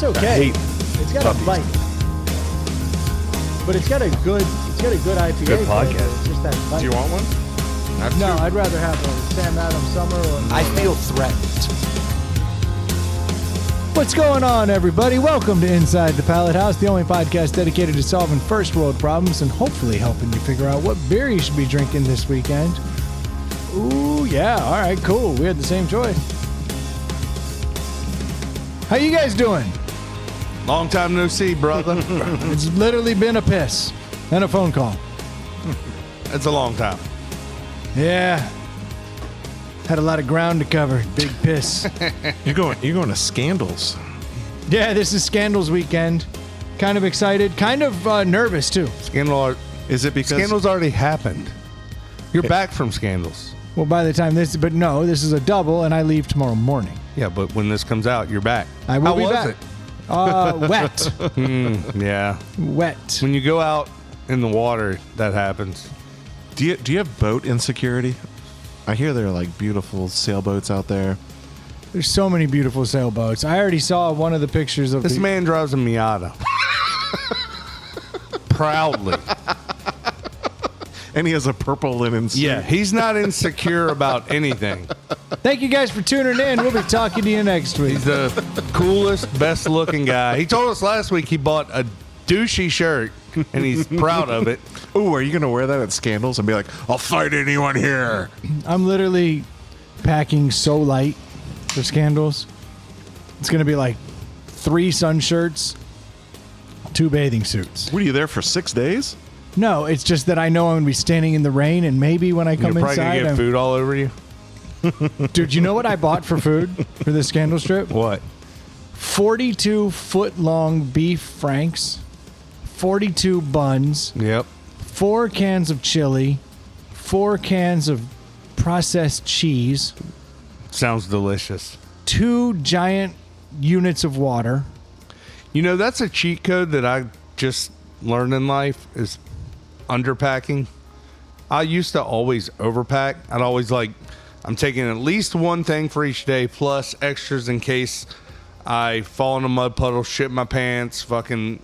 It's okay. It's got a bite, but it's got a good IPA. Good podcast. It's just that bite. Do you want one? No, I'd rather have a Sam Adams Summer. I feel threatened. What's going on, everybody? Welcome to Inside the Pallet House, the only podcast dedicated to solving first world problems and hopefully helping you figure out what beer you should be drinking this weekend. Ooh, yeah. All right, cool. We had the same choice. How you guys doing? Long time no see, brother. It's literally been a piss and a phone call. It's a long time. Yeah. Had a lot of ground to cover. Big piss. You're going to Scandals. Yeah, this is Scandals weekend. Kind of excited. Kind of nervous, too. Is it because Scandals already happened? You're back from Scandals. Well, by the time this is a double, and I leave tomorrow morning. Yeah, but when this comes out, you're back. I will be back. How was Wet. it? Yeah. Wet. When you go out in the water, that happens. Do you have boat insecurity? I hear there are like beautiful sailboats out there. There's so many beautiful sailboats. I already saw one of the pictures of This man drives a Miata. Proudly. And he has a purple linen suit. Yeah, he's not insecure about anything. Thank you guys for tuning in. We'll be talking to you next week. He's the coolest, best looking guy. He told us last week he bought a douchey shirt, and he's proud of it. Ooh, are you going to wear that at Scandals and be like, I'll fight anyone here? I'm literally packing so light for Scandals. It's going to be like 3 sun shirts, 2 bathing suits. What are you there for 6 days? No, it's just that I know I'm going to be standing in the rain, and maybe when I come You're probably inside, going to get food all over you. Dude, you know what I bought for food for this Scandal strip? What? 42-foot-long beef franks, 42 buns, Yep. 4 cans of chili, 4 cans of processed cheese, Sounds delicious. 2 giant units of water. You know, that's a cheat code that I just learned in life is underpacking. I used to always overpack. I'd always I'm taking at least one thing for each day plus extras in case I fall in a mud puddle, shit my pants, fucking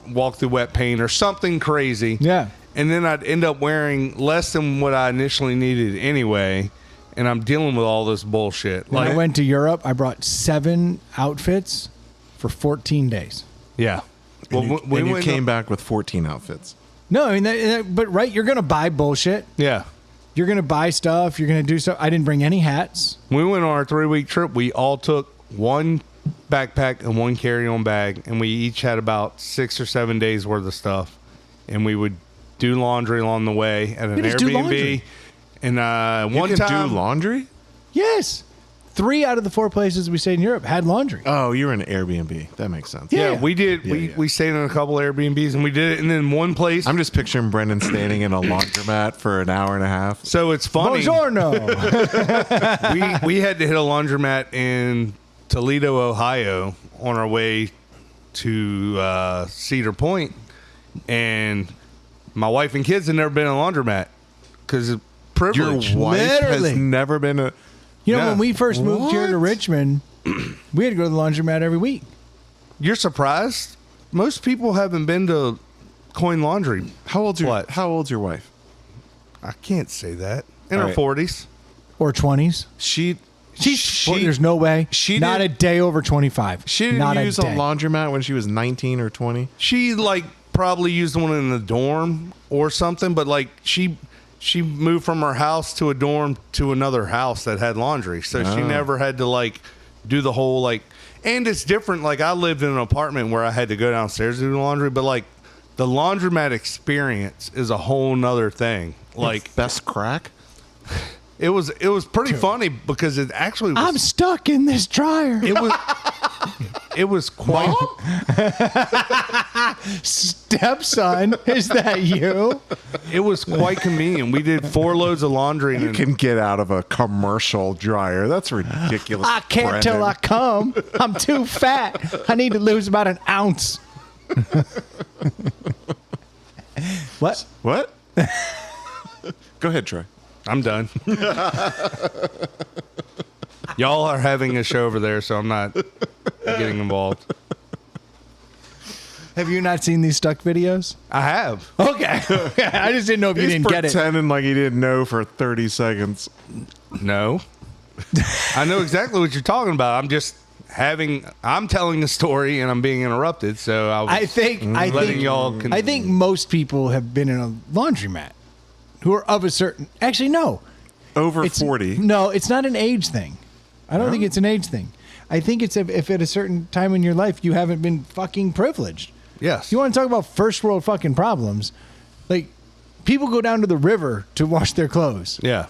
walk through wet paint or something crazy. Yeah. And then I'd end up wearing less than what I initially needed anyway. And I'm dealing with all this bullshit. When I went to Europe, I brought 7 outfits for 14 days. Yeah. And you came back with 14 outfits. No, I mean, but right, you're going to buy bullshit. Yeah. You're going to buy stuff. You're going to do stuff. I didn't bring any hats. We went on our 3-week trip. We all took one backpack and one carry-on bag, and we each had about 6 or 7 days worth of stuff. And we would do laundry along the way at an You just do Airbnb. laundry. And You can do laundry? Yes. 3 out of the 4 places we stayed in Europe had laundry. Oh, you're in an Airbnb. That makes sense. Yeah, we did. Yeah, We stayed in a couple Airbnbs, and we did it. And then one place. I'm just picturing Brendan standing in a laundromat for an hour and a half. So it's funny. Buongiorno. we had to hit a laundromat in Toledo, Ohio, on our way to Cedar Point, and my wife and kids had never been in a laundromat because of privilege. Your wife Literally. has never been a... You know, Yeah. when we first moved here to What? Richmond, we had to go to the laundromat every week. You're surprised? Most people haven't been to Coin Laundry. How old's your wife? I can't say that. In All her right. 40s. Or 20s. There's no way. she Not did- a day over 25. She didn't Not use a day. laundromat when she was 19 or 20? She probably used one in the dorm or something, but she moved from her house to a dorm to another house that had laundry. So she never had to do the whole and it's different. I lived in an apartment where I had to go downstairs to do laundry, but the laundromat experience is a whole nother thing. Best crack? It was pretty funny because it actually was. I'm stuck in this dryer. It was quite. Stepson, is that you? It was quite convenient. We did 4 loads of laundry. You can get out of a commercial dryer. That's ridiculous. I can't till I come. I'm too fat. I need to lose about an ounce. What? What? Go ahead, Troy. I'm done. Y'all are having a show over there, so I'm not getting involved. Have you not seen these stuck videos? I have. Okay. I just didn't know if you He's didn't get it. pretending like he didn't know for 30 seconds. No. I know exactly what you're talking about. I'm telling the story and I'm being interrupted. So I think y'all. I think most people have been in a laundromat who are of a certain. Actually, no. Over It's 40. No, it's not an age thing. I don't think it's an age thing. I think it's if at a certain time in your life you haven't been fucking privileged. Yes. You want to talk about first world fucking problems? Like, people go down to the river to wash their clothes. Yeah.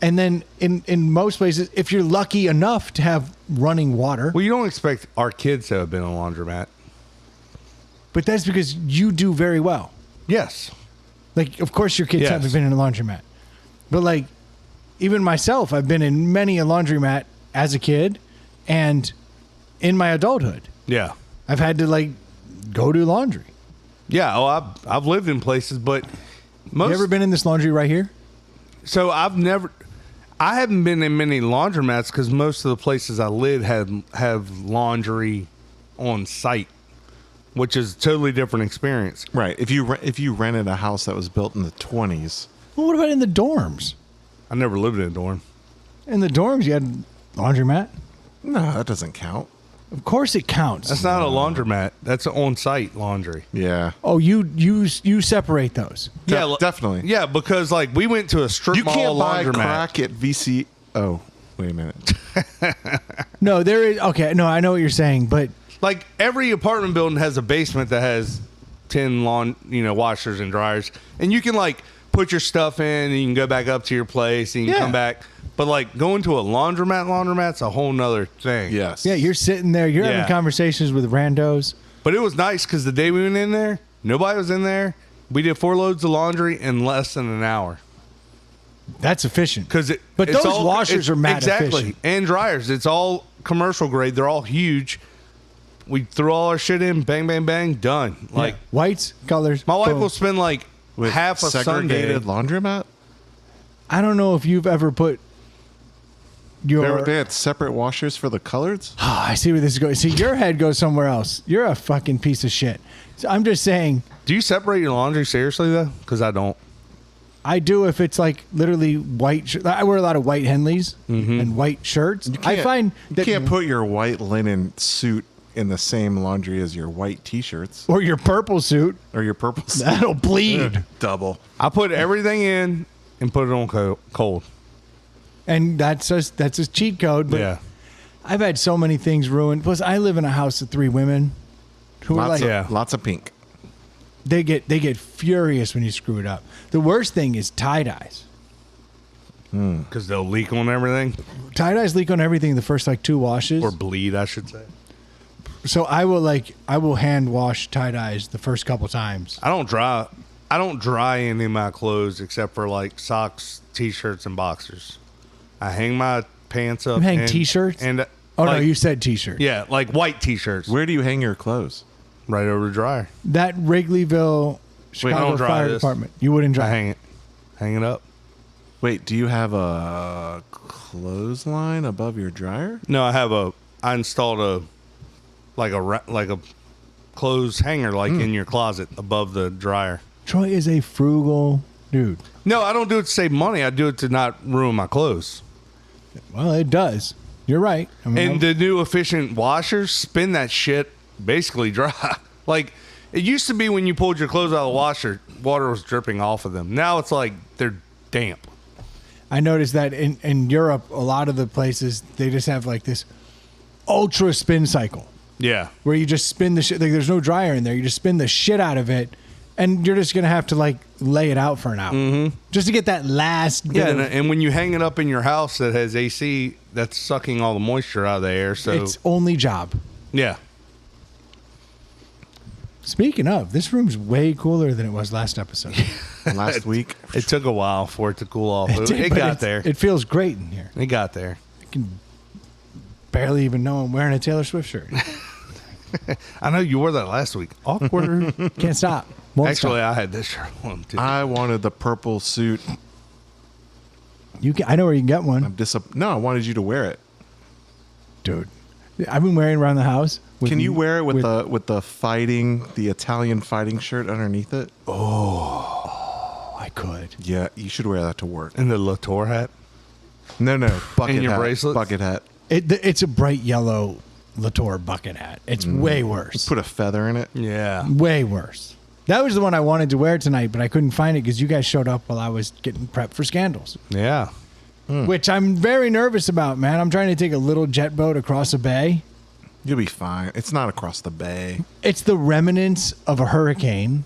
And then in most places, if you're lucky enough to have running water. Well, you don't expect our kids to have been in a laundromat. But that's because you do very well. Yes. Like, of course your kids Yes. haven't been in a laundromat. But, like, even myself, I've been in many a laundromat as a kid and in my adulthood. Yeah. I've had to, like, go do laundry. Yeah. Oh, I've lived in places, but most. You ever been in this laundry right here? So I haven't been in many laundromats because most of the places I live have laundry on site, which is a totally different experience. Right. If you rented a house that was built in the 20s. Well, what about in the dorms? I never lived in a dorm. In the dorms, you had laundromat. No, that doesn't count. Of course it counts. That's not a laundromat. That's on-site laundry. Yeah. Oh, you separate those. Yeah, definitely. Yeah, because like we went to a strip You mall can't buy laundromat. crack at VC. Oh, wait a minute. No, there is. Okay, no, I know what you're saying, but Like every apartment building has a basement that has 10 washers and dryers, and you can like put your stuff in, and you can go back up to your place, and you can Yeah. come back. But like going to a laundromat's a whole nother thing. Yes. yeah, you're sitting there, you're Yeah. having conversations with randos. But it was nice because the day we went in there, nobody was in there. We did 4 loads of laundry in less than an hour. That's efficient. But it's those washers are mad exactly efficient. and dryers. It's all commercial grade. They're all huge. We threw all our shit in, bang, bang, bang, done. Like Yeah. Whites, colors. my wife boom. will spend like With half a Sunday. segregated laundromat? I don't know if you've ever put your. They had separate washers for the coloreds? Oh, I see where this is going. See, your head goes somewhere else. You're a fucking piece of shit. So I'm just saying, Do you separate your laundry seriously though? Because I don't. I do if it's like literally white. I wear a lot of white Henleys and white shirts. I find You that can't put your white linen suit in the same laundry as your white t-shirts or your purple suit or your purple suit. that'll bleed, Double. I put everything in and put it on cold. and that's a cheat code. But Yeah. I've had so many things ruined. Plus, I live in a house of 3 women who are Lots, like, of, lots of pink. they get furious when you screw it up. The worst thing is tie dyes. Because they'll leak on everything Tie dyes leak on everything the first like 2 washes. or bleed, I should say. So I will hand wash tie dyes the first couple times. I don't dry any of my clothes except for like socks, t-shirts, and boxers. I hang my pants up. You hang and- t-shirts? and Oh no, like- you said t-shirt. yeah, like white t-shirts Where do you hang your clothes? right over the dryer. That Wrigleyville Chicago don't dry Fire this. Department. You wouldn't I dry. hang it up. Wait, do you have a clothesline above your dryer? No, I installed a clothes hanger like in your closet above the dryer. Troy is a frugal dude. No, I don't do it to save money. I do it to not ruin my clothes. Well, it does. You're right. I mean, And the new efficient washers spin that shit basically dry. Like it used to be when you pulled your clothes out of the washer, water was dripping off of them. Now it's like they're damp. I noticed that in Europe, a lot of the places they just have like this ultra spin cycle Yeah. where you just spin the shit. Like there's no dryer in there. You just spin the shit out of it, and you're just gonna have to like lay it out for an hour just to get that last. Bit Yeah, of- and when you hang it up in your house that has AC, that's sucking all the moisture out of the air. So its only job. yeah. Speaking of, this room's way cooler than it was last episode. Last week? It took a while for it to cool off. It, did, it but got it's- there. It feels great in here. It got there. I can barely even know I'm wearing a Taylor Swift shirt. I know you wore that last week. Awkward. Can't stop. Won't Actually, stop. I had this shirt on too. I wanted the purple suit. I know where you can get one, No, I wanted you to wear it. dude. I've been wearing around the house. Can you wear it with the Italian fighting shirt underneath it? Oh, I could. Yeah, you should wear that to work. And the Latour hat. No, bucket And your hat. bracelets? Bucket hat. It's a bright yellow Latour bucket hat. It's way worse. Put a feather in it. Yeah. Way worse. That was the one I wanted to wear tonight, but I couldn't find it because you guys showed up while I was getting prepped for scandals. Yeah. Which I'm very nervous about, man. I'm trying to take a little jet boat across a bay. You'll be fine. It's not across the bay. It's the remnants of a hurricane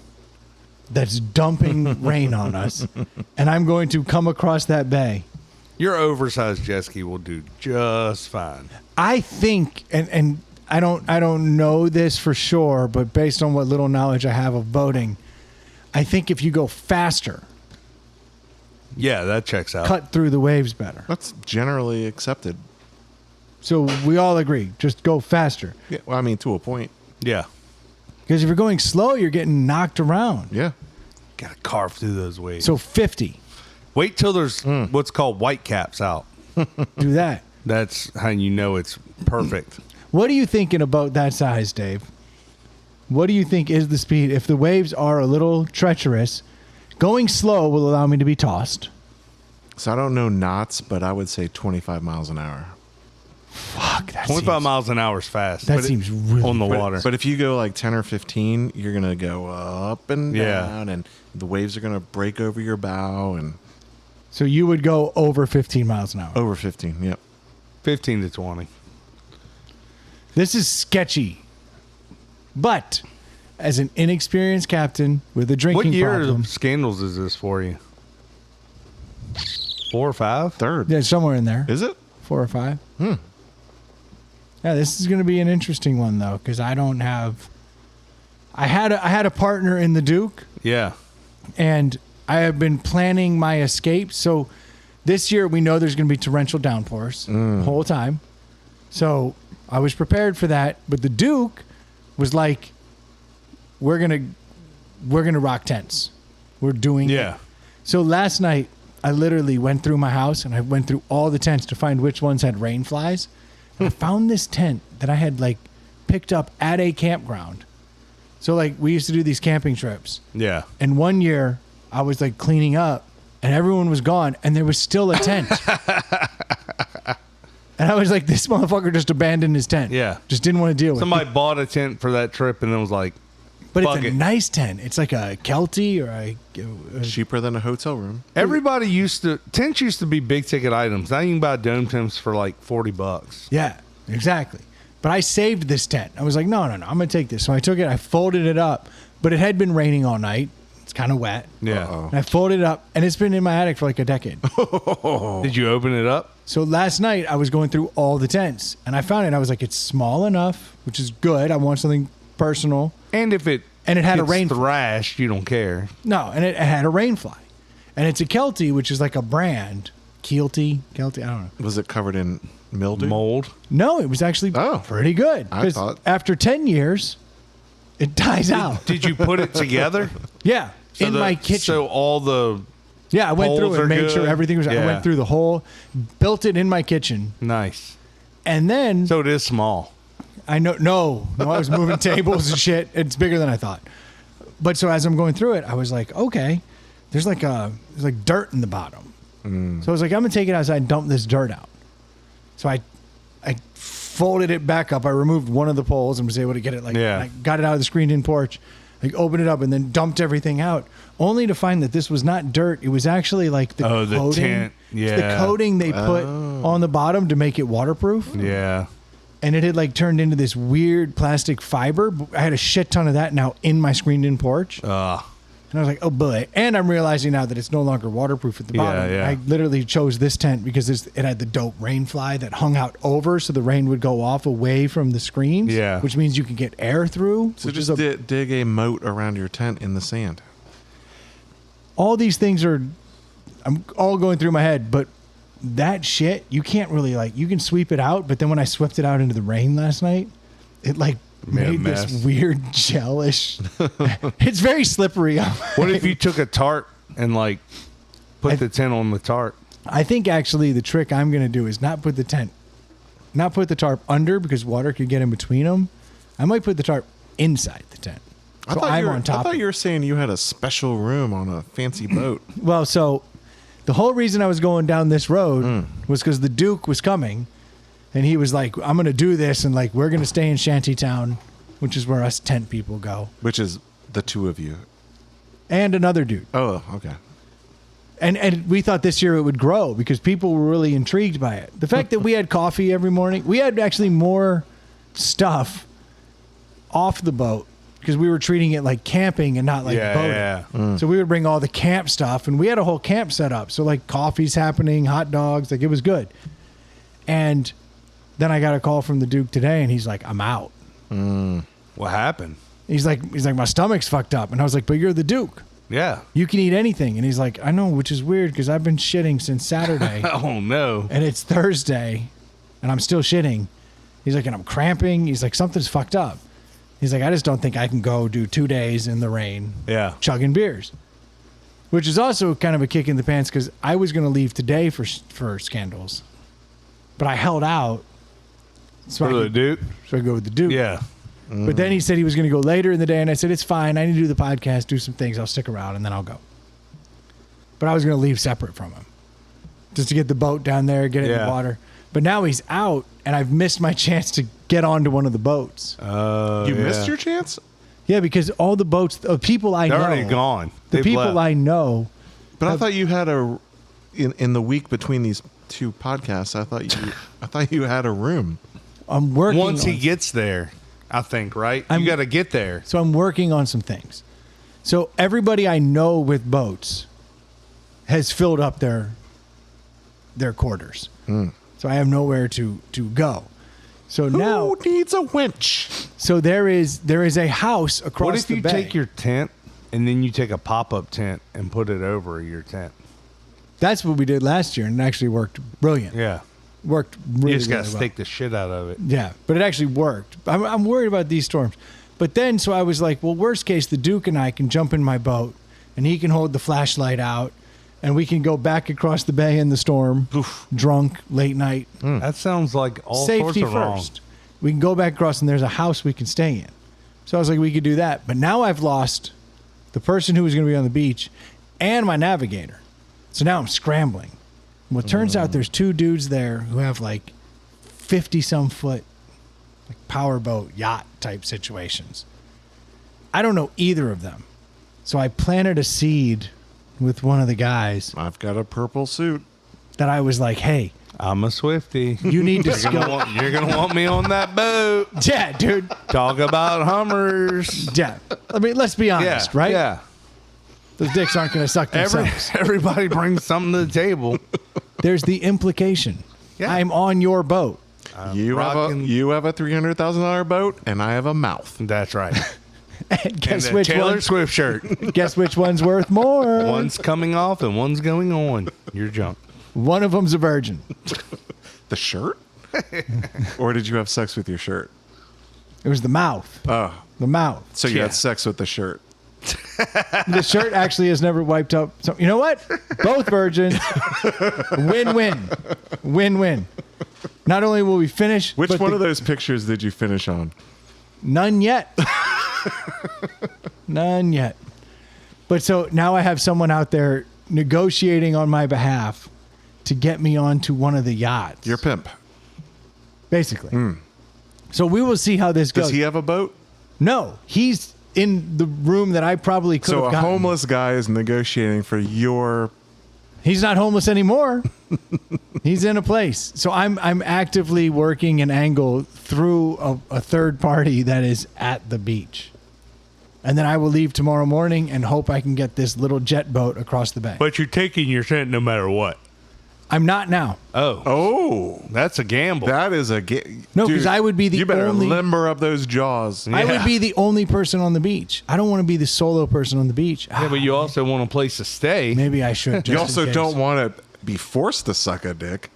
that's dumping rain on us, and I'm going to come across that bay. Your oversized jet ski will do just fine. I think, and I don't know this for sure, but based on what little knowledge I have of boating, I think if you go faster, Yeah, that checks out. cut through the waves better. That's generally accepted. So we all agree, just go faster. Yeah, well, I mean, to a point. Yeah. Because if you're going slow, you're getting knocked around. Yeah. Got to carve through those waves. So 50, Wait till there's what's called white caps out. do that. That's how you know it's perfect. What are you thinking about that size, Dave? What do you think is the speed? If the waves are a little treacherous, going slow will allow me to be tossed. So I don't know knots, but I would say 25 miles an hour. Fuck, that 25 seems, miles an hour is fast. That But it- seems really on the But, water. but if you go like 10 or 15, you're going to go up and Yeah. down, and the waves are going to break over your bow and So you would go over 15 miles an hour. over 15. Yep. 15 to 20. This is sketchy. But as an inexperienced captain with a drinking What year problem, of scandals is this for you? 4 or 5? Third. yeah, somewhere in there, Is it? 4 or 5. Yeah, this is going to be an interesting one though, because I don't have. I had a partner in the Duke, Yeah. and I have been planning my escape. So this year we know there's going to be torrential downpours the whole time. So I was prepared for that. But the Duke was like, we're gonna rock tents. We're doing it. Yeah. So last night I literally went through my house and I went through all the tents to find which ones had rain flies. And I found this tent that I had like picked up at a campground. So like we used to do these camping trips. Yeah. And one year I was like cleaning up and everyone was gone and there was still a tent. And I was like, this motherfucker just abandoned his tent. Yeah. Just didn't want to deal with Somebody it. bought a tent for that trip and it was like, But fuck it's a it. nice tent. It's like a Kelty or a Cheaper than a hotel room. everybody tents used to be big ticket items. Now you can buy dome tents for like $40. yeah, exactly. But I saved this tent. I was like, no, I'm going to take this. So I took it, I folded it up, but it had been raining all night. It's kind of wet. Yeah. Uh-oh. And I folded it up and it's been in my attic for like a decade. Did you open it up? So last night I was going through all the tents and I found it. And I was like, it's small enough, which is good. I want something personal. And if it And it had a gets rain thrashed, you don't care. No, and it had a rainfly. And it's a Kelty, which is like a brand. Kelty, I don't know. Was it covered in mildew? Mold. No, it was actually Oh. pretty good. I 'Cause thought- after 10 years, it dies out. Did you put it together? Yeah, in my kitchen. So all the Yeah, I went through poles and are made sure good? everything was. I Yeah. went through the whole, built it in my kitchen, nice. and then So it is small. I know. No, I was moving tables and shit. It's bigger than I thought. But so as I'm going through it, I was like, okay, there's like dirt in the bottom. So I was like, I'm gonna take it outside and dump this dirt out. So I folded it back up. I removed one of the poles and was able to get it Yeah. I got it out of the screened-in porch. Like opened it up and then dumped everything out, only to find that this was not dirt. It was actually like the Oh, the coating. tent. It's the Yeah. coating they put on the bottom to make it waterproof. Yeah. And it had like turned into this weird plastic fiber. I had a shit ton of that now in my screened-in porch. And I was like, oh boy. And I'm realizing now that it's no longer waterproof at the Yeah, bottom. yeah. I literally chose this tent because it had the dope rain fly that hung out over so the rain would go off away from the screens. Yeah. Which means you can get air through. So which just is dig a moat around your tent in the sand. all these things are I'm all going through my head, but that shit, you can't really you can sweep it out, but then when I swept it out into the rain last night, it Made a made this mess. weird gelish. It's very slippery. What if you took a tarp and put the tent on the tarp? I think actually the trick I'm going to do is not put the tent not put the tarp under because water could get in between them. I might put the tarp inside the tent. So I'm on top. I thought you were saying you had a special room on a fancy boat. Well, so the whole reason I was going down this road was because the Duke was coming, and he was like, "I'm going to do this, and like we're going to stay in Shantytown, which is where us tent people go, Which is the two of you. and another dude." Oh, okay. And we thought this year it would grow because people were really intrigued by it. The fact that we had coffee every morning, we had actually more stuff off the boat because we were treating it like camping and not like boating. Yeah. So we would bring all the camp stuff, and we had a whole camp set up. So like coffee's happening, hot dogs, like it was good. And then I got a call from the Duke today, and he's like, "I'm out." What happened? He's like, "My stomach's fucked up," and I was like, "But you're the Duke. Yeah. You can eat anything." And he's like, "I know," which is weird because I've been shitting since Saturday. Oh no. And it's Thursday, and I'm still shitting. He's like, and I'm cramping. He's like, something's fucked up. He's like, I just don't think I can go do 2 days in the rain Yeah. chugging beers. Which is also kind of a kick in the pants because I was going to leave today for Scandals. But I held out. So For the Duke? So I go with the Duke. Yeah. But then he said he was going to go later in the day, and I said, it's fine. I need to do the podcast, do some things. I'll stick around, and then I'll go. But I was going to leave separate from him. Just to get the boat down there, get it in the water. But now he's out, and I've missed my chance to get onto one of the boats. You missed your chance? Yeah, because all the boats, people I They're know. already gone. The They've people left. I know. But I thought you had in the week between these two podcasts, I thought you had a room. I'm working Once he on- gets there, I think, right? I'm- You got to get there. So I'm working on some things. So everybody I know with boats has filled up their quarters. So I have nowhere to go. So now, Who needs a winch? so there is a house across What if the you bay. take your tent and then you take a pop-up tent and put it over your tent? That's what we did last year, and it actually worked brilliant. Yeah. Worked really, You just got to really well. stake the shit out of it. Yeah, but it actually worked. I'm worried about these storms. But then, so I was like, well, worst case, the Duke and I can jump in my boat, and he can hold the flashlight out, and we can go back across the bay in the storm, drunk, late night. That sounds like all Safety sorts of wrong. first. We can go back across, and there's a house we can stay in. So I was like, we could do that. But now I've lost the person who was going to be on the beach and my navigator. So now I'm scrambling. Well, it turns out there's 2 dudes there who have like 50-some foot like powerboat yacht type situations. I don't know either of them. So I planted a seed with one of the guys I've got a purple suit. that I was like, hey, I'm a Swiftie. you need to You're gonna want me on that boat. Yeah, dude. Talk about Hummers. Yeah. I mean, let's be honest, right? Yeah. Those dicks aren't going to suck themselves. Everybody brings something to the table. There's the implication. Yeah. I'm on your boat. You have a $300,000 boat, and I have a mouth. That's right. And guess And which Taylor one? Swift shirt. Guess which one's worth more? One's coming off and one's going on. You're junk. One of them's a virgin. The shirt? Or did you have sex with your shirt? It was the mouth. Oh, The mouth. so you Yeah. had sex with the shirt. The shirt actually has never wiped up. So you know what? Both virgins. Win-win. Win-win. Not only will we finish, Which but one of those pictures did you finish on? None yet. None yet. But so now I have someone out there negotiating on my behalf to get me onto one of the yachts. Your pimp. Basically. So we will see how this goes. Does he have a boat? No, he's in the room that I probably could So have a gotten. homeless guy is negotiating for your... He's not homeless anymore. He's in a place. So I'm actively working an angle through a third party that is at the beach. And then I will leave tomorrow morning and hope I can get this little jet boat across the bay. But you're taking your tent no matter what. I'm not now. Oh, That's a gamble. that is a... No, 'cause I would be the You better only- limber up those jaws. I would Yeah. be the only person on the beach. I don't want to be the solo person on the beach. Yeah, but you also want a place to stay. Maybe I should. You just also in case. don't want to be forced to suck a dick.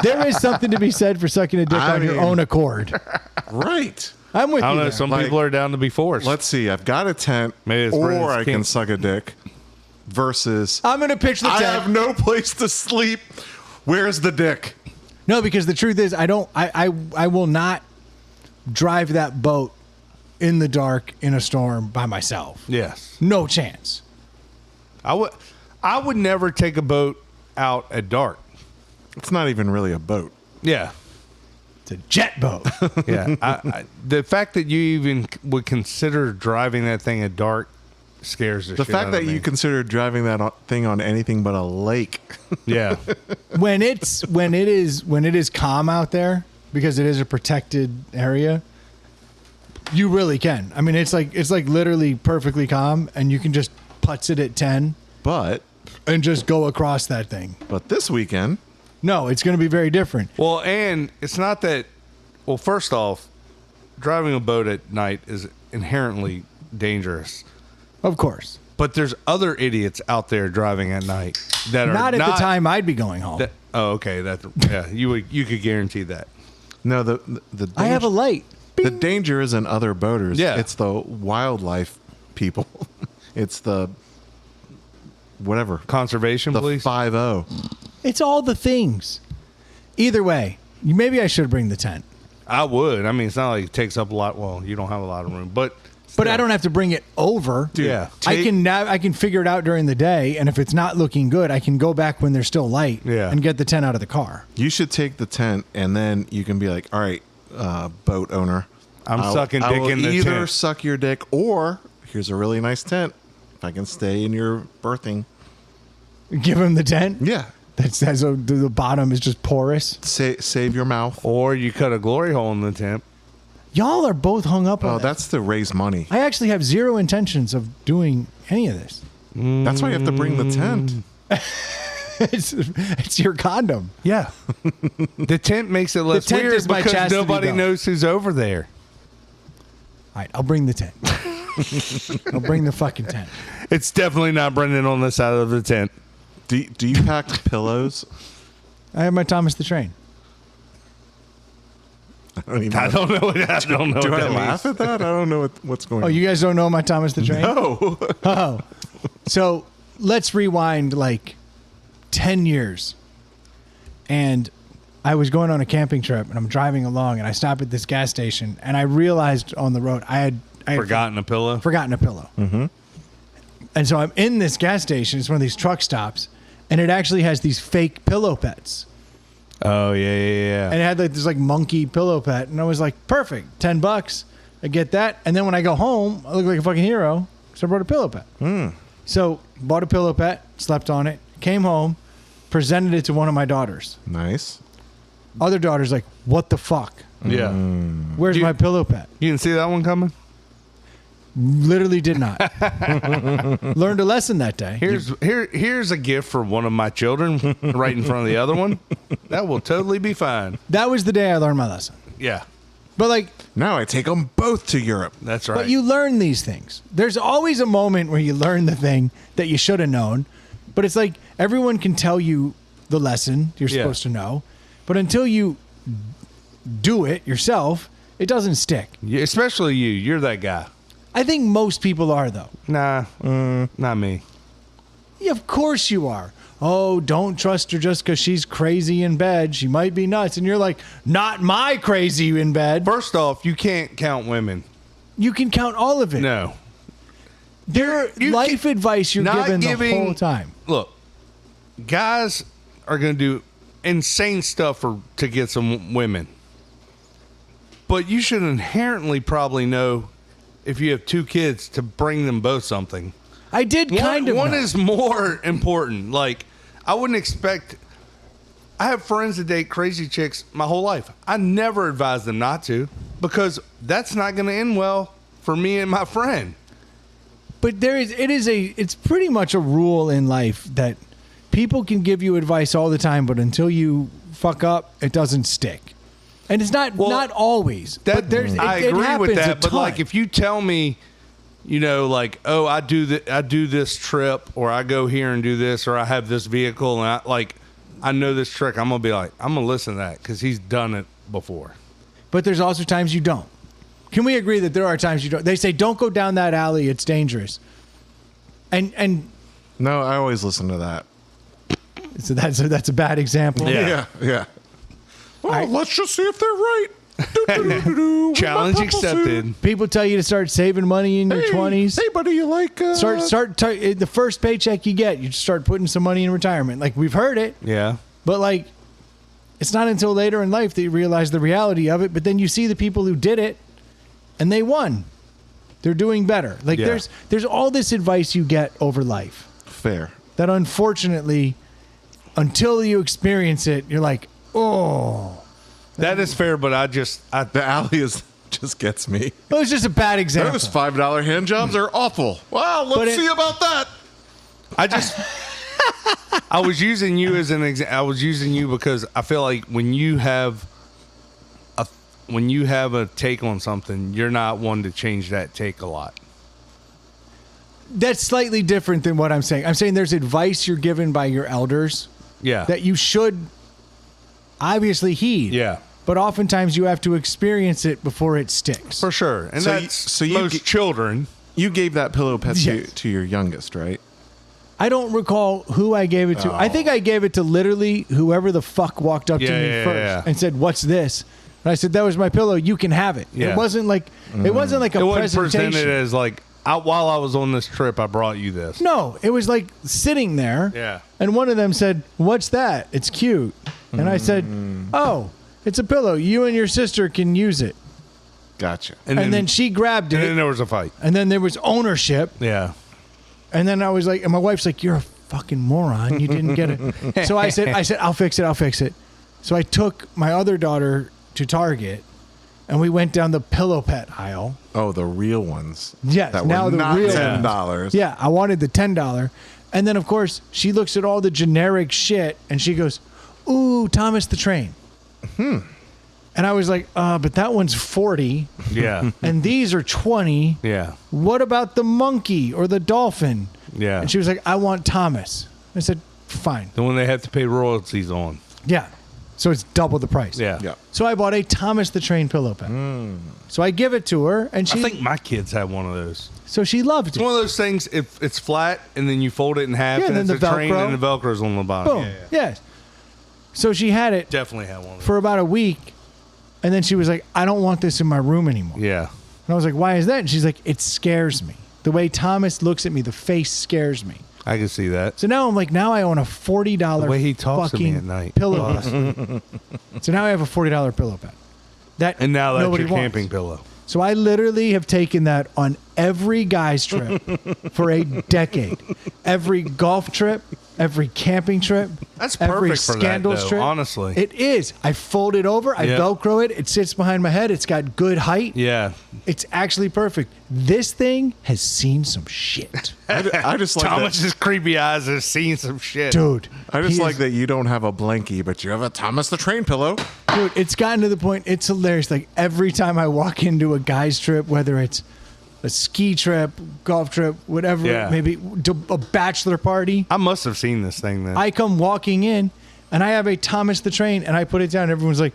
There is something to be said for sucking a dick I on your mean- own accord. Right. I'm with I don't you know. there. Some Like, people are down to be forced. Let's see. I've got a tent, Maybe it's or Britain's I can king. suck a dick, versus I'm going to pitch the I tent. have no place to sleep. Where's the dick? No, because the truth is, I will not drive that boat in the dark in a storm by myself. Yes. No chance. I would never take a boat out at dark. It's not even really a boat. Yeah. It's a jet boat. Yeah. The fact that you even would consider driving that thing at dark scares the shit fact out that of me. you consider driving that thing on anything but a lake. Yeah. when it is calm out there, because it is a protected area, you really can. I mean, it's like literally perfectly calm, and you can just putz it at 10 But and just go across that thing. this weekend, No, it's going to be very different. Well, and it's not that. Well, first off, driving a boat at night is inherently dangerous. Of course. But there's other idiots out there driving at night that are Not at the time I'd be going home. Okay, you could guarantee that. no, the I have a light. the danger isn't other boaters. Yeah. It's the wildlife people. It's the whatever Conservation the police. 5-0. It's all the things. Either way, maybe I should bring the tent. I would. I mean, it's not like it takes up a lot. Well, you don't have a lot of room, but I don't have to bring it over. Dude, Yeah. I can figure it out during the day, and if it's not looking good, I can go back when there's still light and get the tent out of the car. You should take the tent, and then you can be like, all right, boat owner, I'm sucking I dick will in the either tent. suck your dick, or here's a really nice tent. If I can stay in your berthing. Give him the tent. Yeah. The bottom is just porous. Save your mouth. Or you cut a glory hole in the tent. Y'all are both hung up on Oh, that. that's to raise money. I actually have zero intentions of doing any of this. That's why you have to bring the tent. It's your condom. Yeah. The tent makes it less tent weird is my because chastity nobody belt. knows who's over there. All right, I'll bring the tent. I'll bring the fucking tent. It's definitely not Brendan on the side of the tent. Do you pack pillows? I have my Thomas the Train. I don't even I don't know. I don't know. Do what I that laugh means. at that? I don't know what's going Oh, on. you guys don't know my Thomas the Train? No. Oh. So let's rewind like 10 years. And I was going on a camping trip, and I'm driving along, and I stop at this gas station, and I realized on the road I had Forgotten a pillow. forgotten a pillow. Mm-hmm. And so I'm in this gas station. It's one of these truck stops, and it actually has these fake pillow pets. Oh yeah. And it had like this like monkey pillow pet, and I was like, perfect, $10. I get that, and then when I go home, I look like a fucking hero because I brought a pillow pet. So bought a pillow pet, slept on it, came home, presented it to one of my daughters. Nice. Other daughter's like, what the fuck? Yeah. Where's my pillow pet? You didn't see that one coming? Literally did not. Learned a lesson that day. Here's a gift for one of my children right in front of the other one. That will totally be fine. That was the day I learned my lesson. Yeah. But like, Now I take them both to Europe. That's right. but you learn these things. There's always a moment where you learn the thing that you should have known. But it's like everyone can tell you the lesson you're Yeah. supposed to know. But until you do it yourself, it doesn't stick. Especially you. You're that guy. I think most people are, though. Nah, not me. Yeah, of course you are. Oh, don't trust her just because she's crazy in bed. She might be nuts. And you're like, not my crazy in bed. First off, you can't count women. You can count all of it. No. There You life can- advice you're not given the giving- whole time. Look, guys are going to do insane stuff to get some women. But you should inherently probably know if you have two kids to bring them both something. I did kind of One know. is more important. Like, I wouldn't expect. I have friends that date crazy chicks my whole life. I never advise them not to because that's not going to end well for me and my friend. But it's pretty much a rule in life that people can give you advice all the time, but until you fuck up, it doesn't stick. And it's not always. But I it agree happens with a that. But ton. like, if you tell me, you know, like, oh, I do this trip, or I go here and do this, or I have this vehicle, and I know this trick, I'm gonna be like, I'm gonna listen to that because he's done it before. But there's also times you don't. Can we agree that there are times you don't? They say, don't go down that alley. It's dangerous. And No, I always listen to that. so that's a bad example. Yeah. Yeah. let's just see if they're right. Challenge accepted. People tell you to start saving money in your 20s. Hey, buddy, you like... Start the first paycheck you get, you just start putting some money in retirement. Like, we've heard it. Yeah. But, like, it's not until later in life that you realize the reality of it. But then you see the people who did it, and they won. They're doing better. Like, there's all this advice you get over life. Fair. That, unfortunately, until you experience it, you're like, oh... That is fair, but The alley just gets me. It was just a bad example. Those $5 hand jobs are awful. Wow, let's see about that. I was using you as an example. I was using you because I feel like when you have a take on something, you're not one to change that take a lot. That's slightly different than what I'm saying. I'm saying there's advice you're given by your elders that you should obviously heed. Yeah. But oftentimes you have to experience it before it sticks. For sure. And So most children. You gave that pillow pet Yes. to your youngest, right? I don't recall who I gave it to. I think I gave it to literally whoever the fuck walked up to me first and said, "What's this?" And I said, "That was my pillow. You can have it." Yeah. It wasn't like a It wasn't presentation. presented as like, while I was on this trip, I brought you this. No, it was like sitting there. Yeah. And one of them said, "What's that? It's cute." And I said, "Oh, it's a pillow. You and your sister can use it." Gotcha. And then she grabbed it. And then there was a fight. And then there was ownership. Yeah. And then I was like, and my wife's like, "You're a fucking moron. You didn't get it." So I said, I'll fix it. So I took my other daughter to Target and we went down the pillow pet aisle. Oh, the real ones. Yes, That now were the not real $10. Yeah, I wanted the $10. And then, of course, she looks at all the generic shit and she goes, "Ooh, Thomas the Train." And I was like, but that one's 40 Yeah. and these are 20. Yeah. What about the monkey or the dolphin? Yeah. And she was like, "I want Thomas." I said, "Fine." The one they have to pay royalties on. Yeah. So it's double the price. Yeah. Yeah. So I bought a Thomas the Train pillow pet. So I give it to her and I think my kids have one of those. so she loved It's it. one of those things, if it's flat and then you fold it in half Yeah, and and it's then a the train Velcro. and the Velcro's on the bottom. Boom. Yes. So she had it Definitely have one of those. for about a week. And then she was like, "I don't want this in my room anymore." Yeah. And I was like, "Why is that?" And she's like, "It scares me. The way Thomas looks at me, the face scares me." I can see that. So now I'm like, now I own a $40 The way he talks to me fucking at night. pillow pet. So now I have a $40 pillow pet. That And now that's nobody your wants. camping pillow. So I literally have taken that on every guy's trip for a decade. Every golf trip, every camping trip. That's every perfect for that, scandals though, trip. honestly. It is. I fold it over. I Yeah. Velcro it. It sits behind my head. It's got good height. Yeah. It's actually perfect. This thing has seen some shit. I just like that. Thomas's creepy eyes have seen some shit. Dude. I just he like is- that you don't have a blankie, but you have a Thomas the Train pillow. Dude, it's gotten to the point, it's hilarious. Like every time I walk into a guy's trip, whether it's a ski trip, golf trip, whatever, Yeah. maybe a bachelor party, I must have seen this thing then. I come walking in and I have a Thomas the Train and I put it down. And everyone's like,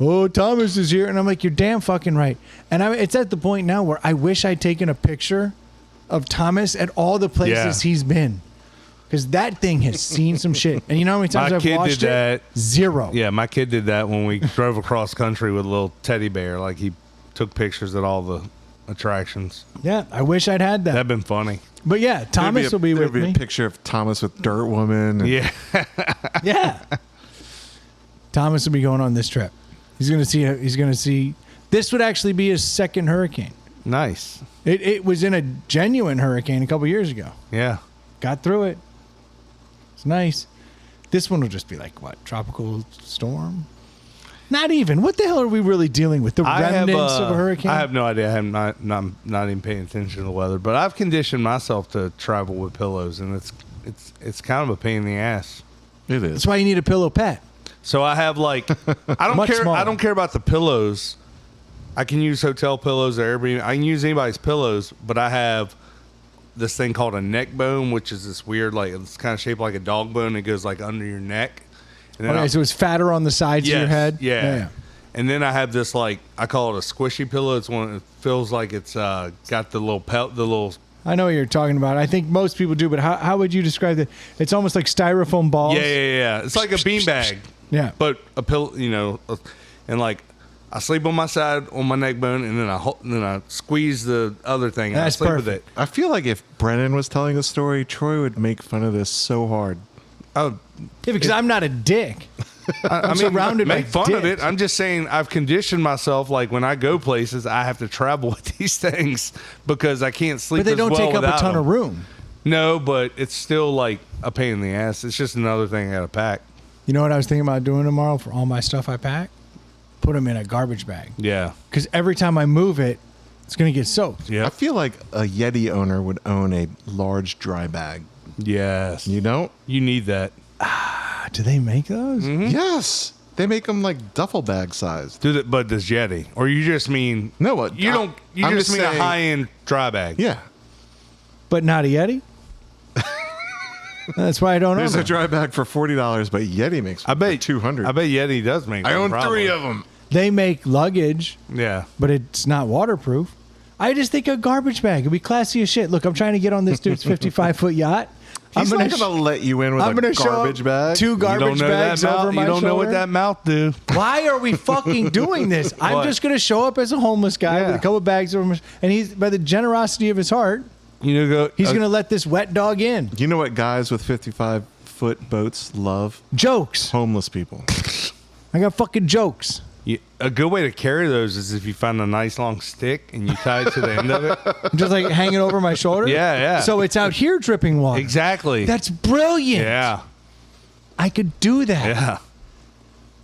"Oh, Thomas is here." And I'm like, "You're damn fucking right." And it's at the point now where I wish I'd taken a picture of Thomas at all the places he's been. Because that thing has seen some shit. And you know how many times My I've kid watched did it? that. 0. Yeah, my kid did that when we drove across country with a little teddy bear. Like, he took pictures at all the attractions. Yeah, I wish I'd had that. That'd been funny. But yeah, Thomas will be with There'd be me. a picture of Thomas with Dirt Woman. And Yeah. Yeah. Thomas will be going on this trip. He's going to see. This would actually be his second hurricane. Nice. It was in a genuine hurricane a couple years ago. Yeah. Got through it. It's nice. This one will just be like, what, tropical storm? Not even. What the hell are we really dealing with? The remnants of a hurricane? I have no idea. I'm not even paying attention to the weather. But I've conditioned myself to travel with pillows, and it's kind of a pain in the ass. It is. That's why you need a pillow pet. So I have I don't Much care. smaller. I don't care about the pillows. I can use hotel pillows or Airbnb. I can use anybody's pillows, but I have this thing called a neck bone, which is this weird, like, it's kind of shaped like a dog bone. It goes like under your neck. And then Okay, so it's fatter on the sides of your head? Yeah. And then I have this, like, I call it a squishy pillow. It's one. It feels like it's got the little I know what you're talking about. I think most people do, but how would you describe it? It's almost like styrofoam balls. Yeah. It's like a beanbag. Yeah. But a pillow, and like I sleep on my side on my neck bone, and then I squeeze the other thing. And That's I sleep perfect. with it. I feel like if Brennan was telling the story, Troy would make fun of this so hard. Oh, Yeah, because I'm not a dick. I mean, surrounded by make fun of dicks. it. I'm just saying I've conditioned myself. Like when I go places, I have to travel with these things because I can't sleep. But they as don't well take up a without ton them. of room. No, but it's still like a pain in the ass. It's just another thing I got to pack. You know what I was thinking about doing tomorrow for all my stuff I pack? Put them in a garbage bag. Yeah. Because every time I move it, it's going to get soaked. Yeah. I feel like a Yeti owner would own a large dry bag. Yes. You don't? You need that. Do they make those? Yes. They make them like duffel bag sized. But does Yeti, or you just mean No, what? You don't. You I'm just just mean saying- a high end dry bag. Yeah. But not a Yeti? That's why I don't own There's a them. dry bag for $40, but Yeti makes I bet $200. I bet Yeti does make. I them, own probably. 3 of them. They make luggage, Yeah. but it's not waterproof. I just think a garbage bag would be classy as shit. Look, I'm trying to get on this dude's 55-foot yacht. He's I'm not gonna going to let you in with I'm a gonna show garbage bag. 2 You don't garbage know bags that over mouth. my You don't know what shoulder. that mouth do. Why are we fucking doing this? I'm What? just going to show up as a homeless guy Yeah. with a couple bags over my, and he's by the generosity of his heart, You know, go. he's going to let this wet dog in. You know what guys with 55-foot boats love? Jokes. Homeless people. I got fucking jokes. A good way to carry those is if you find a nice long stick and you tie it to the end of it. Just like hanging over my shoulder. Yeah, yeah. So it's out here dripping water. Exactly. That's brilliant. Yeah. I could do that. Yeah.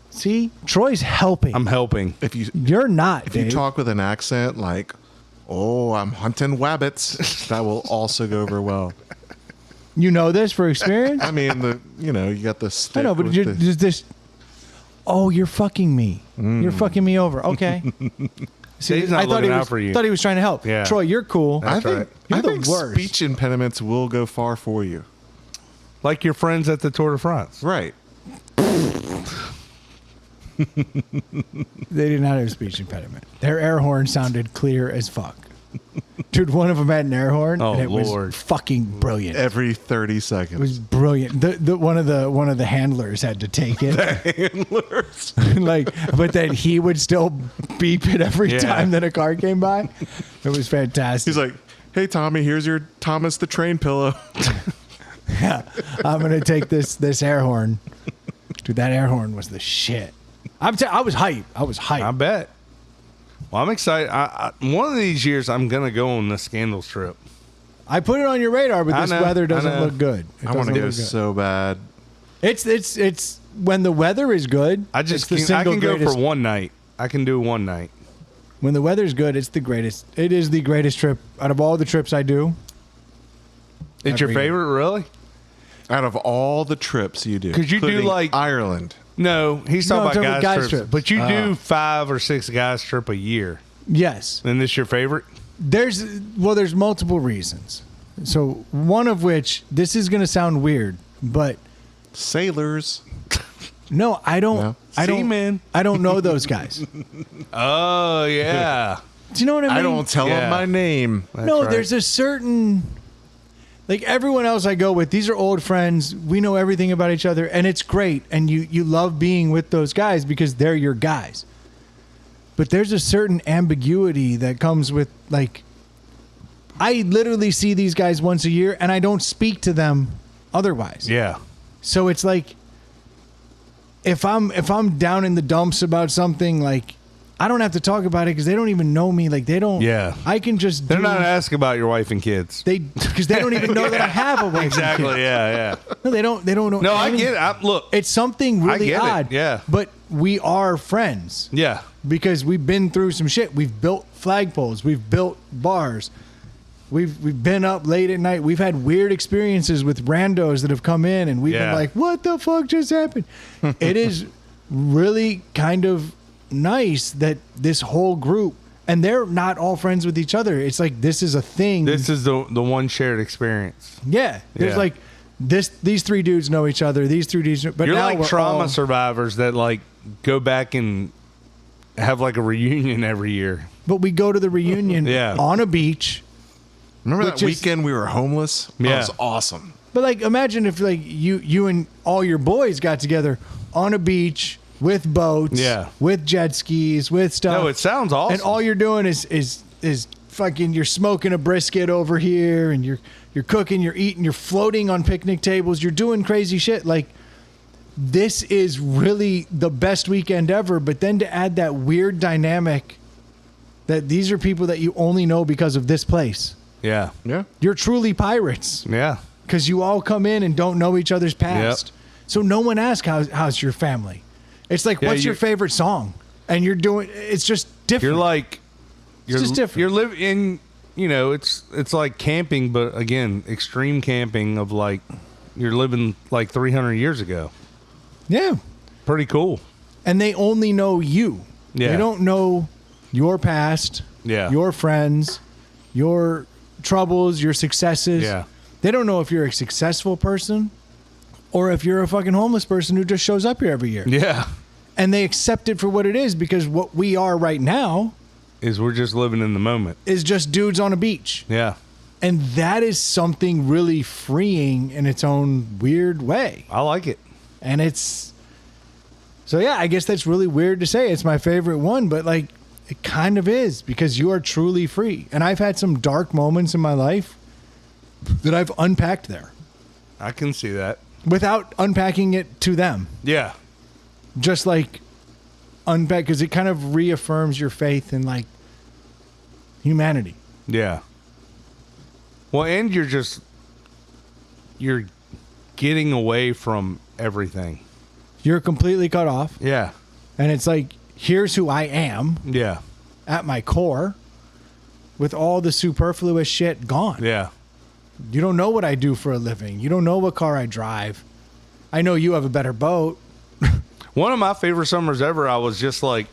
See, Troy's helping. I'm helping. If you You're not, if Dave. you talk with an accent like, "Oh, I'm hunting wabbits," that will also go over well. You know this for experience? I mean, you got the stick. I know, but with you're the- just this. Oh, you're fucking me. You're fucking me over. Okay. See, Dave's not I thought looking he out was, for you. Thought he was trying to help. Yeah. Troy, you're cool. I That's think, right. You're I the think worst. speech impediments will go far for you. Like your friends at the Tour de France. Right. They did not have a speech impediment. Their air horn sounded clear as fuck. Dude, one of them had an air horn, Oh, and it Lord. was fucking brilliant. Every 30 It seconds. was brilliant. The one of the handlers had to take it. handlers. Like, but then he would still beep it every Yeah. time that a car came by. It was fantastic. He's like, "Hey, Tommy, here's your Thomas the Train pillow." Yeah, I'm gonna take this air horn. Dude, that air horn was the shit. I was hype. I was hype. I bet. Well, I'm excited. One of these years, I'm going to go on the Scandals trip. I put it on your radar, but I this know, weather I doesn't know. look good. It I want to doesn't go look good. so bad. It's when the weather is good. I it's just the I single can go greatest. for one night. I can do one night. When the weather's good, it's the greatest. It is the greatest trip out of all the trips I do. It's your Every year. favorite, really? Out of all the trips you do, 'Cause you do, including like- Ireland. No, he's No, I'm talking talking about about guys guys trips. trips. But you do 5 or 6 guys trip a year. Yes, And this your favorite? there's multiple reasons. So one of which, this is going to sound weird, but Sailors. no, I don't. No. I don't. Seamen. I don't know those guys. Oh, yeah. Do you know what I mean? I don't tell Yeah. them my name. No, right. there's a certain, like everyone else I go with, these are old friends. We know everything about each other, and it's great. And you love being with those guys because they're your guys. But there's a certain ambiguity that comes with, like, I literally see these guys once a year, and I don't speak to them otherwise. Yeah. So it's like, if I'm down in the dumps about something, like, I don't have to talk about it because they don't even know me. Like, they don't. Yeah. I can just. They're do- not asking about your wife and kids. because they don't even know that I have a wife. and Exactly. kid. Yeah, yeah. No, they don't know. No, I any- get it. Look. It's something really get it, odd. yeah. But we are friends Yeah. because we've been through some shit. We've built flagpoles. We've built bars. We've been up late at night. We've had weird experiences with randos that have come in, and we've Yeah. been like, "What the fuck just happened?" It is really kind of nice that this whole group, and they're not all friends with each other. It's like this is a thing. This is the one shared experience. Yeah, there's Yeah. like these 3 dudes know each other. These 3 dudes, but You're now like we're trauma all- survivors that like go back and have like a reunion every year. But we go to the reunion Yeah. on a beach. Remember Which that is- weekend we were homeless? Yeah. That was awesome. But like, imagine if like you and all your boys got together on a beach with boats, Yeah. with jet skis, with stuff. No, it sounds awesome. And all you're doing is fucking, you're smoking a brisket over here, and you're cooking, you're eating, you're floating on picnic tables, you're doing crazy shit. Like, this is really the best weekend ever. But then to add that weird dynamic that these are people that you only know because of this place. Yeah. Yeah. You're truly pirates Yeah. because you all come in and don't know each other's past. Yep. So no one asks how's your family. It's like, Yeah, what's your you're- favorite song? And you're doing, it's just different. You're like, just different. You're living in, you know, it's like camping, but again, extreme camping of like, you're living like 300 years ago. Yeah. Pretty cool. And they only know you. Yeah. They don't know your past, Yeah. your friends, your troubles, your successes. Yeah. They don't know if you're a successful person or if you're a fucking homeless person who just shows up here every year. Yeah. And they accept it for what it is, because what we are right now Is we're just living in the moment. is just dudes on a beach. Yeah. And that is something really freeing in its own weird way. I like it. And it's, so yeah, I guess that's really weird to say. It's my favorite one, but like, it kind of is, because you are truly free. And I've had some dark moments in my life that I've unpacked there I can see that. without unpacking it to them. Yeah. Just like unpack, because it kind of reaffirms your faith in like humanity. Yeah. Well, and you're getting away from everything. You're completely cut off. Yeah. And it's like, here's who I am Yeah. at my core, with all the superfluous shit gone. Yeah. You don't know what I do for a living. You don't know what car I drive. I know you have a better boat. One of my favorite summers ever, I was just like,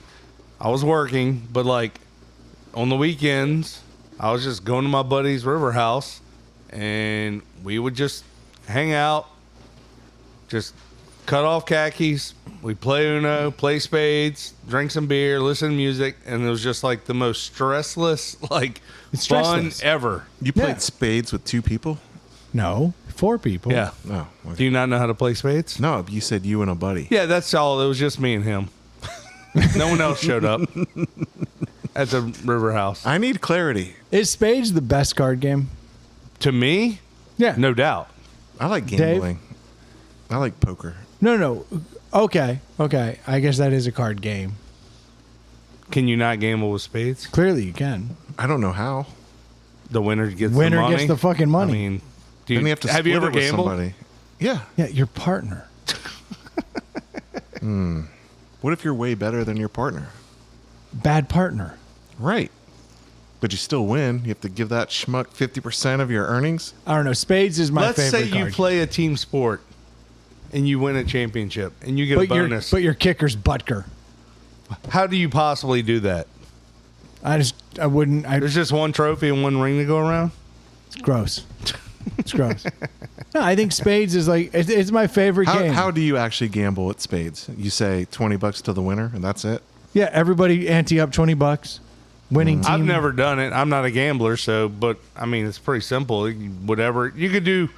I was working, but like on the weekends, I was just going to my buddy's river house, and we would just hang out, just cut off khakis. We'd play Uno, play spades, drink some beer, listen to music, and it was just like the most stressless, like It's fun stressless. ever. You played Yeah. spades with 2 people? No, 4 people. Yeah. No. Do you not know how to play spades? No, you said you and a buddy. Yeah, that's all. It was just me and him. No one else showed up at the river house. I need clarity. Is Spades the best card game? To me, Yeah. no doubt. I like Dave? gambling. I like poker. No. Okay. I guess that is a card game. Can you not gamble with spades? Clearly you can. I don't know how. The winner gets Winner the money. gets the fucking money. I mean, do Then you have to split you ever it with gambled? somebody. Yeah. Yeah, your partner. What if you're way better than your partner? Bad partner. Right. But you still win. You have to give that schmuck 50% of your earnings. I don't know. Spades is my Let's favorite say you card. play a team sport and you win a championship and you get a but bonus. your kicker's Butker. How do you possibly do that? I wouldn't. There's just one trophy and one ring to go around? It's gross. It's gross. No, I think Spades is like, it's my favorite game. How do you actually gamble at spades? You say $20 to the winner, and that's it? Yeah, everybody ante up $20. Winning team. I've never done it. I'm not a gambler, but I mean, it's pretty simple. Whatever you could do,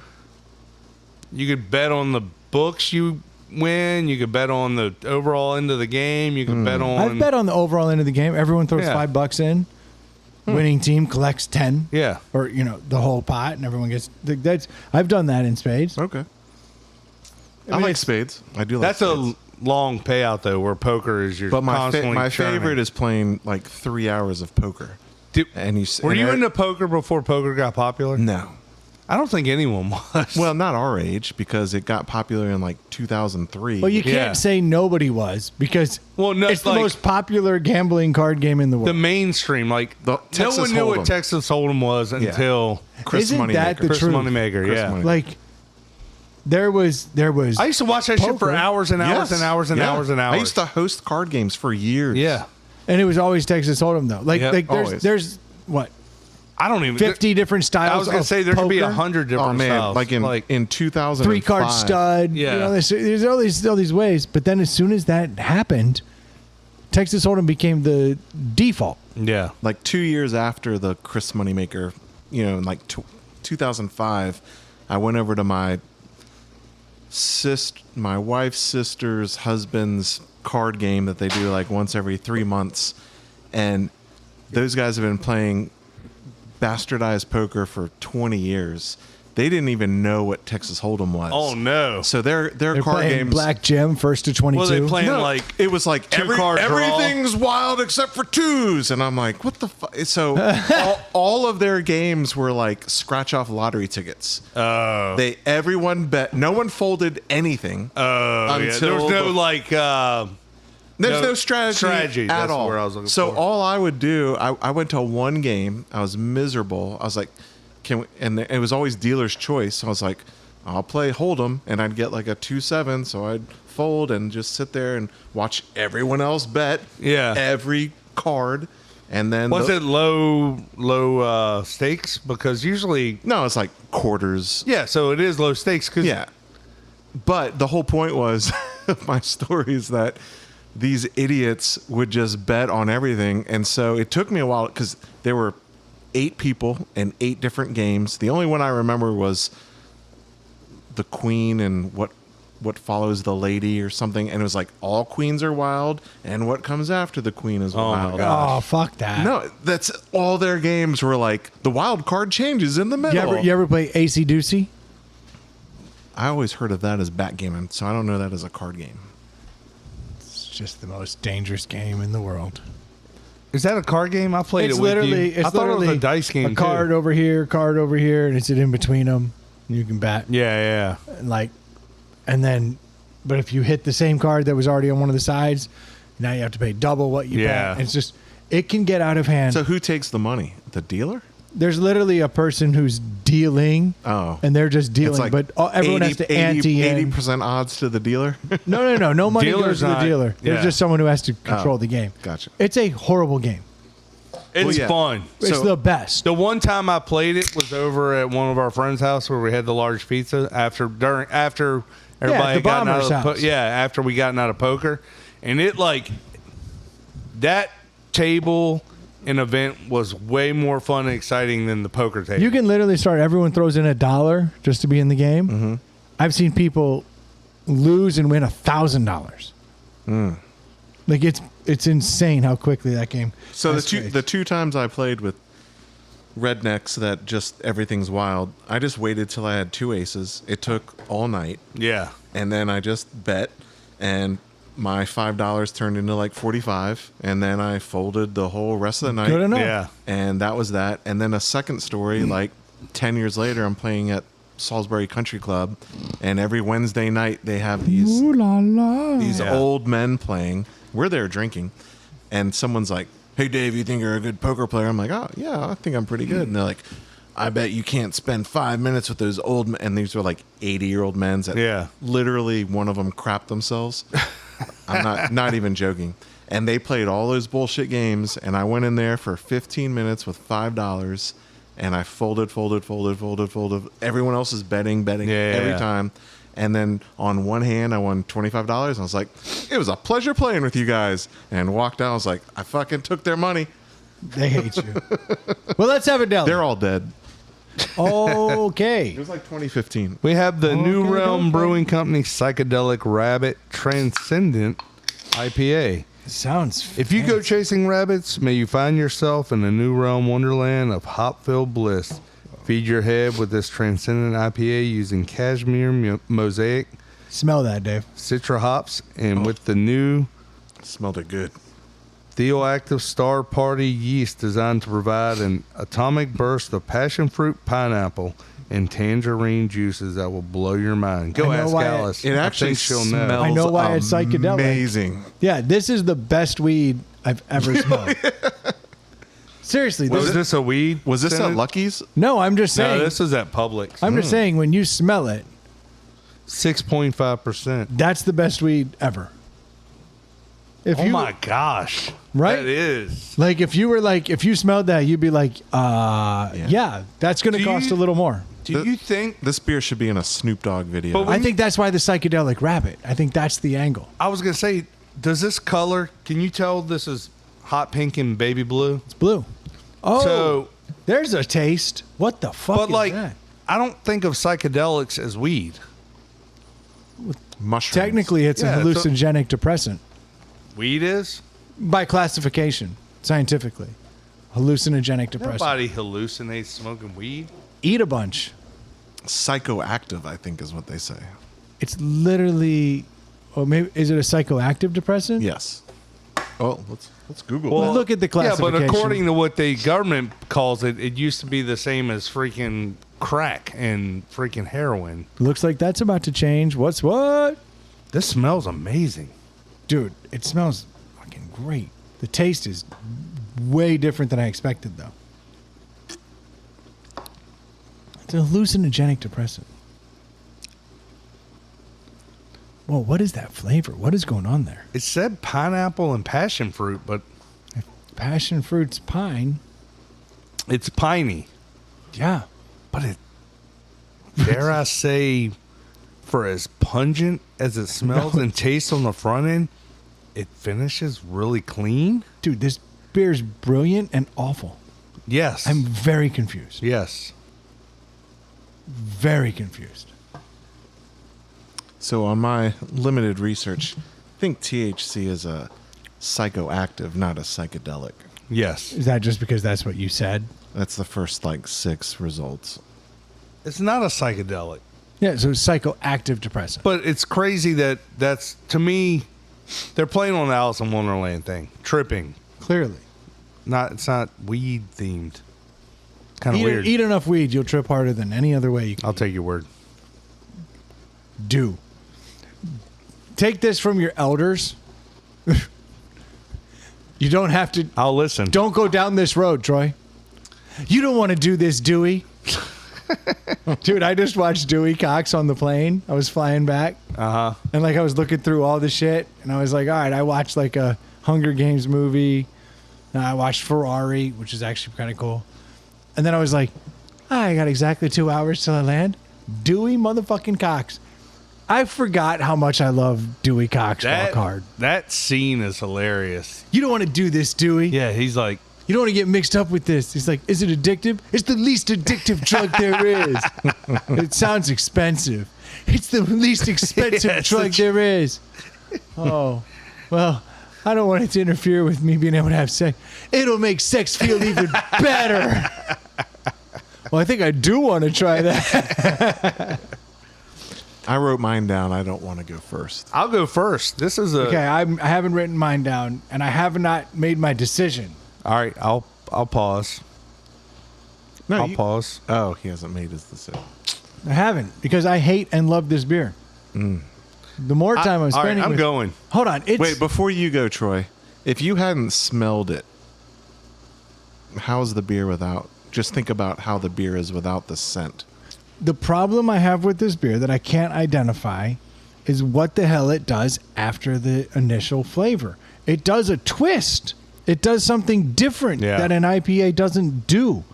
you could bet on the books you win. You could bet on the overall end of the game. You could bet on. I've bet on the overall end of the game. Everyone throws Yeah. $5 in. Winning team collects 10. Yeah. Or the whole pot, and everyone gets. That's. I've done that in Spades. Okay. I, mean, like it's- spades. I do like That's spades. a long payout though, where poker is your But my constantly churning. favorite is playing like 3 hours of poker. Dude, And were and you Eric- into poker before poker got popular? No. I don't think anyone was. Well, not our age, because it got popular in like 2003. Well, you can't Yeah. say nobody was, because Well, no, it's the like- most popular gambling card game in the the world. mainstream, like The no Texas one knew Hold'em. what Texas Hold'em was until Chris Isn't that Moneymaker. the Chris truth? Moneymaker. Chris Yeah, Moneymaker. Like, there was. I used to watch that shit for Poker. hours and hours Yes. and hours and Yeah. hours and hours. I used to host card games for years. Yeah, And it was always Texas Hold'em though. Like, Yep. like Always. there's what I don't even 50 different styles. I was gonna of say there could be poker. 100 different Oh man, styles. like in 2005. 3-card stud. Yeah. There's all these ways. But then as soon as that happened, Texas Hold'em became the default. Yeah, Like 2 years after the Chris Moneymaker, in like 2005, I went over to my my wife's sister's husband's card game that they do like once every 3 months, and those guys have been playing bastardized poker for 20 years. They didn't even know what Texas Hold'em was. Oh no! So their They're card playing games. Black Gem first to 22. Well, they playing No, like it was like two-card draw. everything's wild except for twos, and I'm like, what the fuck? So all of their games were like scratch off lottery tickets. Oh. Everyone bet. No one folded anything. Yeah. There Until was no the- like. There's no no strategy at That's all. where I was looking so for. all I would do, I went to one game. I was miserable. I was like, can we? And it was always dealer's choice. So I was like, I'll play Hold'em, and I'd get like a 2-7. So I'd fold and just sit there and watch everyone else bet. Yeah. Every card, and then Was it low stakes? Because usually, No, it's like quarters. yeah. So it is low stakes. Cause Yeah. But the whole point was of my story is that these idiots would just bet on everything. And so it took me a while because there were 8 people and 8 different games. The only one I remember was the queen and what follows the lady or something. And it was like all queens are wild and what comes after the queen is my wild. God. Oh, fuck that. No, that's all their games were like the wild card changes in the middle. You ever play AC Doocy? I always heard of that as backgammon, so I don't know that as a card game. It's just the most dangerous game in the world. Is that a card game? I played It's it with literally, you. it's I thought literally it was a dice game. A card too. over here, and it's in between them. You can bet. Yeah, Like, and then, but if you hit the same card that was already on one of the sides, now you have to pay double what you Yeah. bet. It's just, it can get out of hand. So who takes the money? The dealer? There's literally a person who's dealing, Oh. and they're just It's dealing, like but everyone has to ante in. 80% odds to the dealer? No money Dealer's goes to the not- dealer. yeah. There's just someone who has to control Oh, the game. gotcha. It's a horrible game. It's Well, yeah. fun. It's So- the best. The one time I played it was over at one of our friends' house where we had the large pizza after everybody the had gotten out Bomber's of house. after we gotten out of poker, and it like that table and event was way more fun and exciting than the poker table. You can literally start. Everyone throws in $1 just to be in the game. Mm-hmm. I've seen people lose and win $1,000. Like it's insane how quickly that game. So escalates. the 2 times I played with rednecks that just everything's wild, I just waited till I had 2 aces. It took all night. yeah. And then I just bet, and my $5 turned into like 45, and then I folded the whole rest of the night. Good enough. Yeah. And that was that. And then a second story, like 10 years later, I'm playing at Salisbury Country Club, and every Wednesday night they have these Ooh la la. Yeah. old men playing. We're there drinking, and someone's like, "Hey Dave, you think you're a good poker player?" I'm like, "Oh yeah, I think I'm pretty good." And they're like, "I bet you can't spend 5 minutes with those old men." And these were like 80-year-old men that Yeah. literally one of them crapped themselves. I'm not even joking. And they played all those bullshit games, and I went in there for 15 minutes with $5, and I folded. Everyone else is betting every Yeah. time. And then on one hand, I won $25. And I was like, it was a pleasure playing with you guys. And walked out. I was like, I fucking took their money. They hate you. Well, let's have a deli. They're all dead. Okay. It was like 2015. We have the New Okay, Realm okay. Brewing Company Psychedelic Rabbit Transcendent IPA. Sounds. If you go fancy. chasing rabbits, may you find yourself in a new realm wonderland of hop-filled bliss. Feed your head with this transcendent IPA using cashmere mosaic, Smell that, Dave. citra hops, and with the new Smelled it good. Theoactive Star Party yeast designed to provide an atomic burst of passion fruit, pineapple, and tangerine juices that will blow your mind. Go I know ask why Alice. It I actually think she'll smells know. I know why it's psychedelic. Amazing. Yeah, this is the best weed I've ever smelled. Seriously, Was this this a weed? Was this at scented? Lucky's? no, I'm just saying. No, this is at Publix. I'm just saying when you smell it, 6.5%. that's the best weed ever. If Oh you, my gosh. Right? That is. Like if you were like if you smelled that, you'd be like, yeah, that's going to Do cost you- a little more. Do you think This beer should be in a Snoop Dogg video. But I think that's why the psychedelic rabbit. I think that's the angle. I was gonna say, does this color? Can you tell this is hot pink and baby blue? It's blue. Oh, So, there's a taste. What the fuck but is like, that? I don't think of psychedelics as weed. Mushrooms. Technically, it's Yeah, a hallucinogenic depressant Weed is? by classification, scientifically. Hallucinogenic depressant. Nobody hallucinates smoking weed. Eat a bunch. Psychoactive, I think, is what they say. It's literally, or maybe is it a psychoactive depressant? Yes. Oh, let's Google Well, that. look at the classification. Yeah, but according to what the government calls it, it used to be the same as freaking crack and freaking heroin. Looks like that's about to change. What's what? This smells amazing. Dude, it smells fucking great. The taste is way different than I expected, though. It's a hallucinogenic depressant. Whoa, what is that flavor? What is going on there? It said pineapple and passion fruit, but Passion fruit's pine. it's piney. Yeah. But it, dare I say, for as pungent as it smells and tastes on the front end, it finishes really clean. Dude, this beer is brilliant and awful. Yes. I'm very confused. Yes. Very confused. So on my limited research, I think THC is a psychoactive, not a psychedelic. Yes. Is that just because that's what you said? That's the first 6 results. It's not a psychedelic. Yeah, so psychoactive depressant. But it's crazy that's, to me, they're playing on the Alice in Wonderland thing. Tripping. Clearly. It's not weed themed. Kind of weird. Eat enough weed, you'll trip harder than any other way you can. I'll take your word. Do. Take this from your elders. You don't have to. I'll listen. Don't go down this road, Troy. You don't want to do this, Dewey. Dude, I just watched Dewey Cox on the plane. I was flying back. Uh-huh. And I was looking through all the shit. And I was like, all right, I watched a Hunger Games movie. And I watched Ferrari, which is actually kind of cool. And then I was like, I got exactly 2 hours till I land. Dewey motherfucking Cox. I forgot how much I love Dewey Cox Walk Hard. That scene is hilarious. You don't want to do this, Dewey. Yeah, he's like, You don't want to get mixed up with this. He's like, is it addictive? It's the least addictive drug there is. It sounds expensive. It's the least expensive drug there is. Oh, well, I don't want it to interfere with me being able to have sex. It'll make sex feel even better. Well, I think I do want to try that. I wrote mine down. I don't want to go first. I'll go first. This is a... Okay, I haven't written mine down, and I have not made my decision. All right, I'll pause. No, I'll pause. Oh, he hasn't made his decision. I haven't, because I hate and love this beer. The more time I'm All right, spending I'm with... going. Hold on. It's... Wait, before you go, Troy, if you hadn't smelled it, how's the beer without... Just think about how the beer is without the scent. The problem I have with this beer that I can't identify is what the hell it does after the initial flavor. It does a twist. It does something different that an IPA doesn't do.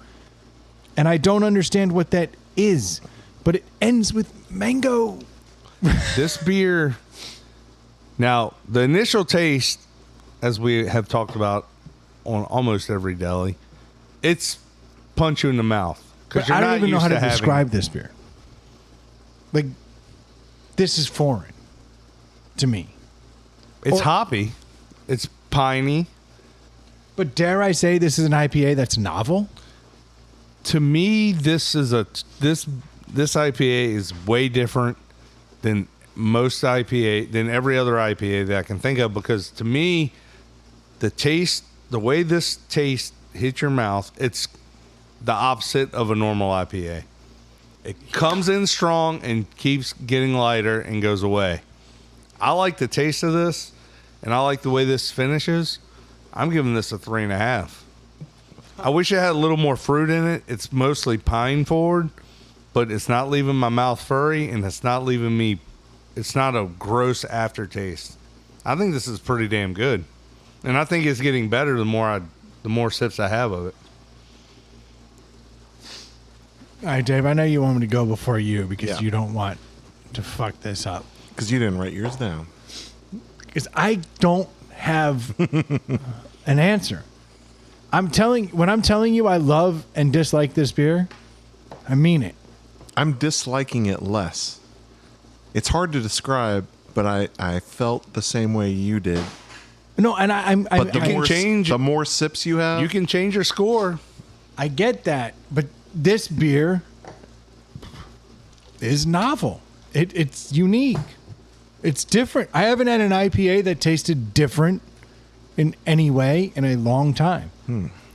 And I don't understand what that is. But it ends with mango. This beer... Now, the initial taste, as we have talked about on almost every deli, it's punch you in the mouth. But I don't even know how to describe this beer. Like, this is foreign to me. It's hoppy. It's piney. But dare I say this is an IPA that's novel? To me, this IPA is way different than most IPA, than every other IPA that I can think of, because to me, the way this taste hits your mouth, it's the opposite of a normal IPA. It comes in strong and keeps getting lighter and goes away. I like the taste of this, and I like the way this finishes. I'm giving this a 3.5. I wish it had a little more fruit in it. It's mostly pine forward, but it's not leaving my mouth furry, and it's not a gross aftertaste. I think this is pretty damn good. And I think it's getting better the more sips I have of it. All right, Dave, I know you want me to go before you because you don't want to fuck this up. Because you didn't write yours down. Because I don't have an answer. When I'm telling you I love and dislike this beer, I mean it. I'm disliking it less. It's hard to describe, but I felt the same way you did. No, and The more sips you have, You can change your score. I get that, but this beer is novel. It's unique. It's different. I haven't had an IPA that tasted different in any way in a long time.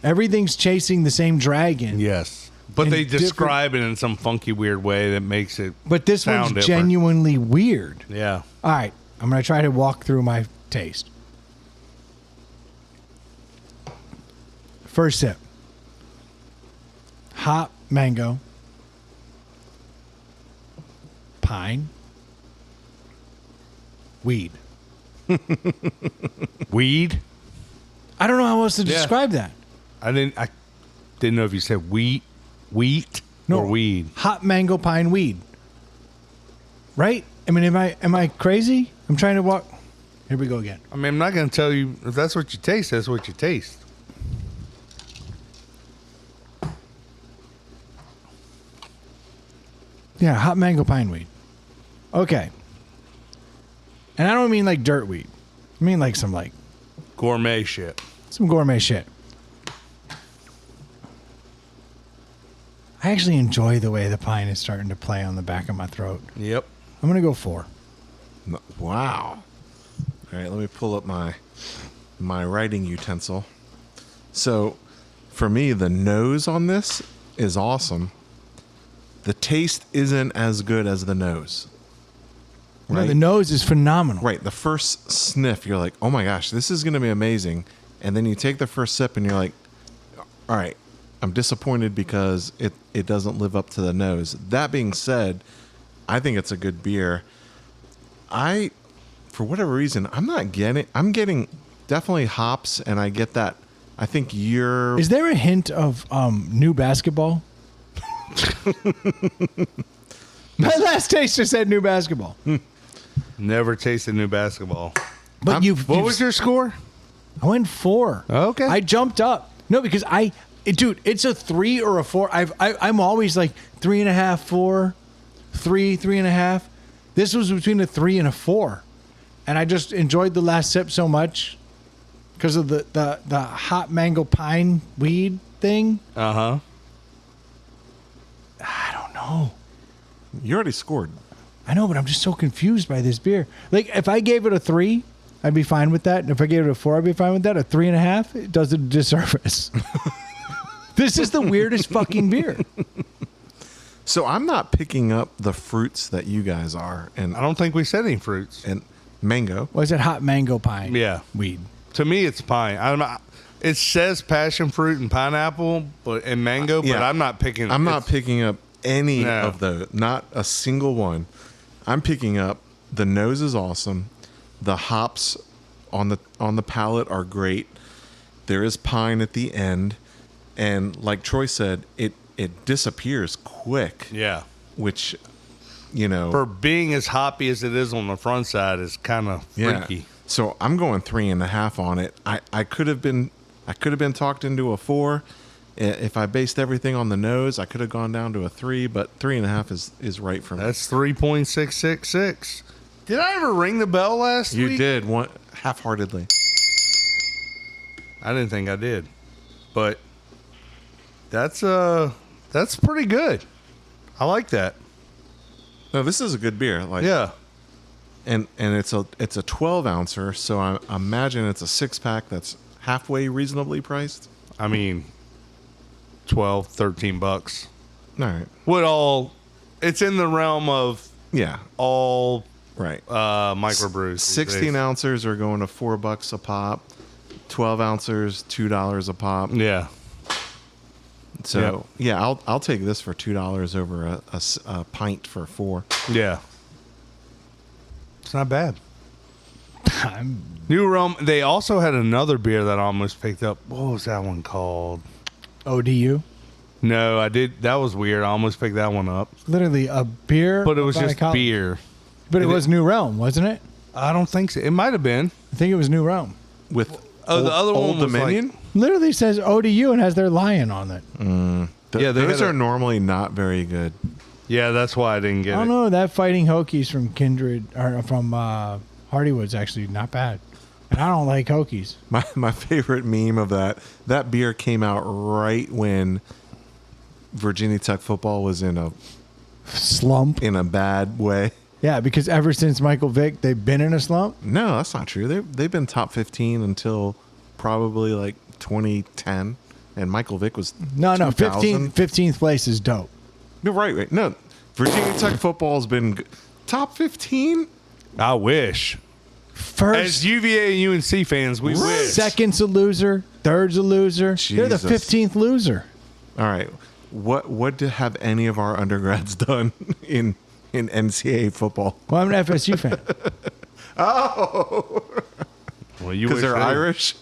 Everything's chasing the same dragon. Yes. But And they describe it in some funky, weird way that makes it But this sound one's different. genuinely weird. Yeah. All right, I'm going to try to walk through my taste. First sip. Hot mango. Pine. Weed. Weed? I don't know how else to Yeah. describe that. I didn't know if you said wheat or weed. Hot mango pine weed. Right? I mean, am I crazy? I'm trying to walk. Here we go again. I mean, I'm not going to tell you if that's what you taste, that's what you taste. Yeah, hot mango pine weed. Okay. And I don't mean like dirt weed. I mean like some Gourmet shit. gourmet shit. I actually enjoy the way the pine is starting to play on the back of my throat. Yep. I'm going to go 4. Wow. All right, let me pull up my writing utensil. So, for me, the nose on this is awesome. The taste isn't as good as the nose. No, the nose is phenomenal. Right. The first sniff, you're like, oh my gosh, this is going to be amazing. And then you take the first sip and you're like, all right, I'm disappointed because it doesn't live up to the nose. That being said, I think it's a good beer. For whatever reason, I'm getting definitely hops, and I get that. I think Is there a hint of new basketball? My last taste just said new basketball. Never tasted new basketball. But What was your score? I went 4. Okay. I jumped up. No, because dude, it's a 3 or a 4. I'm always like 3.5, 4, 3, 3.5. This was between a 3 and a 4, and I just enjoyed the last sip so much because of the hot mango pine weed thing. Uh-huh. I don't know. You already scored. I know, but I'm just so confused by this beer. Like, if I gave it a 3, I'd be fine with that. And if I gave it a 4, I'd be fine with that. A 3.5, it does it a disservice. This is the weirdest fucking beer. So I'm not picking up the fruits that you guys are, and I don't think we said any fruits. and mango. Was it hot mango pine? Yeah. Weed. To me, it's pine. It says passion fruit and pineapple and mango, but Yeah. I'm not picking. I'm not picking up any No. of those, not a single one. I'm picking up the nose is awesome. The hops on the palate are great. There is pine at the end, and like Troy said, it disappears quick, Yeah. which For being as hoppy as it is on the front side is kind of freaky. So I'm going 3.5 on it. I could have been talked into a 4. If I based everything on the nose, I could have gone down to a 3, but 3.5 is right for me. That's 3.666. Did I ever ring the bell last You week? did one half-heartedly. I didn't think I did, but that's pretty good. I like that. No, this is a good beer. Like, Yeah. and it's a 12 ouncer, so I imagine it's a 6-pack that's halfway reasonably priced. I mean, 12, 13 bucks. All right. It's in the realm of Yeah. all Right. microbrews. these 16 days. ounces are going to $4 a pop. 12 ounces, $2 a pop. Yeah. So yeah, I'll take this for $2 over a pint for 4. Yeah. It's not bad. I'm New Realm. They also had another beer that I almost picked up. What was that one called? ODU. No, I did. That was weird. I almost picked that one up. Literally a beer. But it was about a just college. beer. But it was New Realm, wasn't it? I don't think so. It might have been. I think it was New Realm. With The other Old one was Dominion. like, Literally says ODU and has their lion on it. Yeah, they those had are normally not very good. Yeah, that's why I didn't get I it. don't know. That Fighting Hokies from Kindred or from Hardywood's actually not bad. And I don't like Hokies. My favorite meme of that beer came out right when Virginia Tech football was in a Slump. bad way. Yeah, because ever since Michael Vick, they've been in a slump. No, that's not true. They've been top 15 until probably like 2010, and Michael Vick was No, 2000. 15th place is dope. No, right. No, Virginia Tech football has been top 15. I wish. First, As UVA and UNC fans, we wish. second's a loser, third's a loser. They're the Jesus. 15th loser. All right. What have any of our undergrads done in NCAA football? Well, I'm an FSU fan. Well, you Because wish they're they- Irish.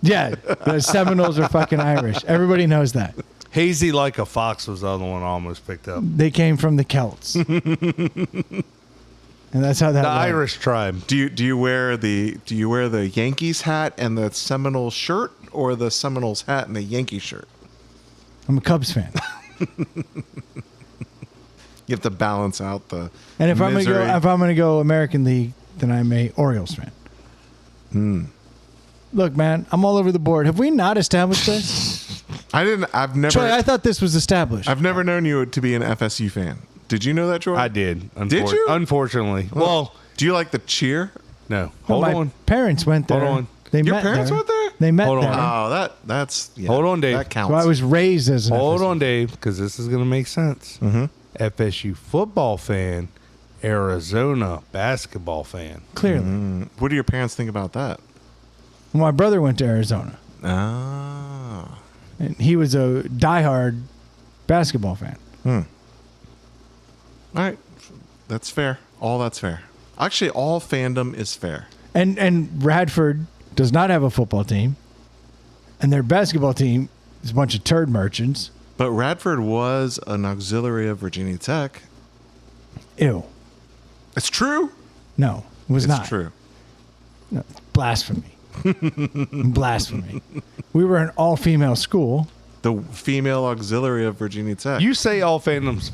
Yeah, the Seminoles are fucking Irish. Everybody knows that. Hazy like a fox was the other one I almost picked up. They came from the Celts. And that's how that The went. Irish tribe. Do you wear the Yankees hat and the Seminoles shirt, or the Seminoles hat and the Yankee shirt? I'm a Cubs fan. You have to balance out the And if misery. I'm gonna go American League, then I'm a Orioles fan. Look, man, I'm all over the board. Have we not established this? I've never Troy, I thought this was established. I've never known you to be an FSU fan. Did you know that, Troy? I did. Did you? Unfortunately. Well, Do you like the cheer? no. Well, Hold my on. parents went there. Hold on. They Your met parents there. went there? They met Hold on. there. Oh, that's yeah, Hold on, Dave. That counts. So I was raised as an Hold FSU. on, Dave, because this is going to make sense. FSU football fan, Arizona basketball fan. Clearly. What do your parents think about that? Well, my brother went to Arizona, Ah. and he was a diehard basketball fan. All right. That's fair. All that's fair. Actually, all fandom is fair. And Radford does not have a football team, and their basketball team is a bunch of turd merchants. But Radford was an auxiliary of Virginia Tech. Ew. It's true. No, it was It's not. true. No, blasphemy. Blasphemy. We were an all-female school. The female auxiliary of Virginia Tech. You say all fandoms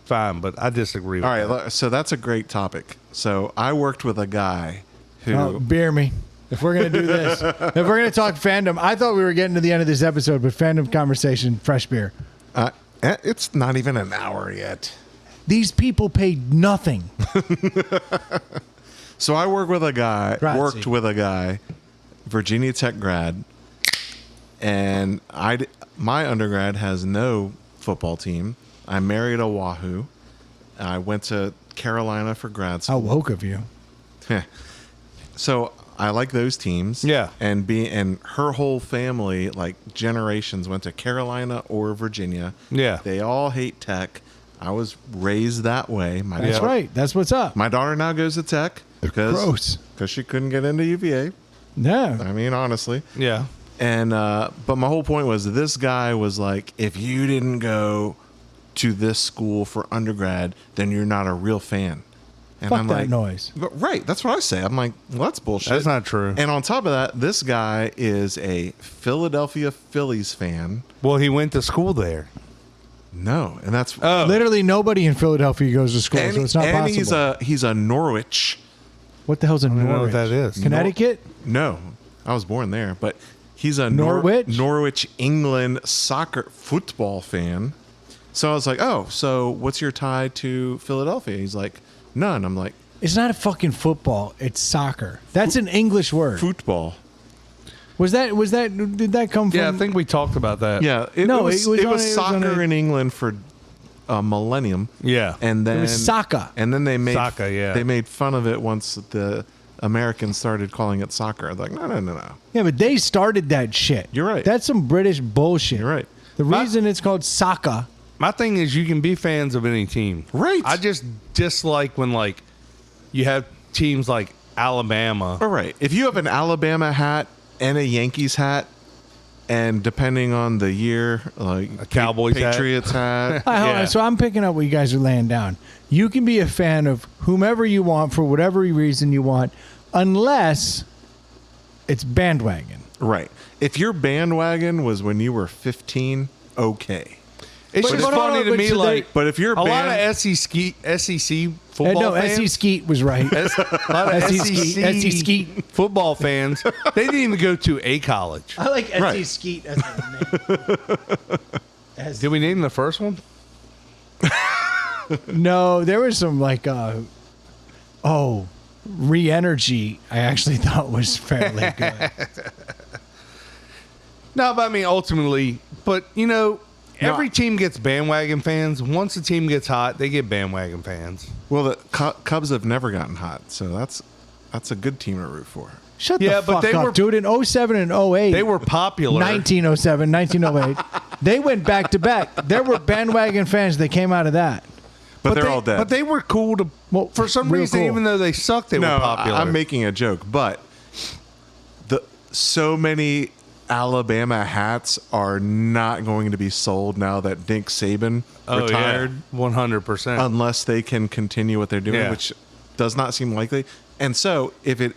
fine, but I disagree with All right, that. so that's a great topic. So I worked with a guy who Oh, beer me. If we're going to do this, if we're going to talk fandom, I thought we were getting to the end of this episode, but fandom conversation, fresh beer. it's not even an hour yet. These people paid nothing. So I worked with a guy, Virginia Tech grad, and my undergrad has no football team. I married a Wahoo. I went to Carolina for grad How school. woke of you. So I like those teams. Yeah. And her whole family, like generations, went to Carolina or Virginia. Yeah. They all hate Tech. I was raised that way. That's right. That's what's up. My daughter now goes to Tech Gross. because she couldn't get into UVA. Yeah. I mean, honestly. Yeah. And but my whole point was this guy was like, if you didn't go to this school for undergrad, then you're not a real fan. And Fuck I'm that like, noise. But right, that's what I say. I'm like, well, that's bullshit. That's not true. And on top of that, this guy is a Philadelphia Phillies fan. Well, he went to school there. No, and that's Oh. Literally nobody in Philadelphia goes to school, and, so it's not and possible. he's a Norwich. What the hell's a I don't know Norwich? what that is. Connecticut? No, I was born there, but he's a Norwich? Norwich, England football fan. So I was like, oh, so what's your tie to Philadelphia? He's like, none. I'm like, It's not a fucking football. It's soccer. That's an English word. football. Did that come from? Yeah, I think we talked about that. Yeah, it was soccer in England for a millennium. Yeah. And then It was soccer. And then they made Soccer, yeah. they made fun of it once the Americans started calling it soccer. Like, no. Yeah, but they started that shit. You're right. That's some British bullshit. You're right. The reason it's called soccer. My thing is you can be fans of any team. Right. I just dislike when like you have teams like Alabama. All right. If you have an Alabama hat and a Yankees hat, and depending on the year, like A Cowboys hat. Patriots hat. Hold on, Yeah. so I'm picking up what you guys are laying down. You can be a fan of whomever you want for whatever reason you want, unless it's bandwagon. Right. If your bandwagon was when you were 15, okay. It's But just hold on, funny to but me, so they- like, But if you're a a lot band- of SEC football no, fans. SC Skeet was right. A lot of SC SEC Skeet. football fans, they didn't even go to a college. I like SC Right. Skeet as a name. Did we name the first one? No, there was some like, Re-Energy. I actually thought was fairly good. No, but I mean, ultimately, every team gets bandwagon fans. Once a team gets hot, they get bandwagon fans. Well, the Cubs have never gotten hot, so that's a good team to root for. Shut Yeah, the but fuck they up, were- dude. In 07 and 08, They were popular. 1907, 1908. They went back to back. There were bandwagon fans that came out of that. But they're all dead. But they were cool to. Well, For some real reason, cool. even though they sucked, they no, were popular. I'm making a joke, but so many Alabama hats are not going to be sold now that Nick Saban retired, 100%. unless they can continue what they're doing, Yeah. which does not seem likely. And so, if it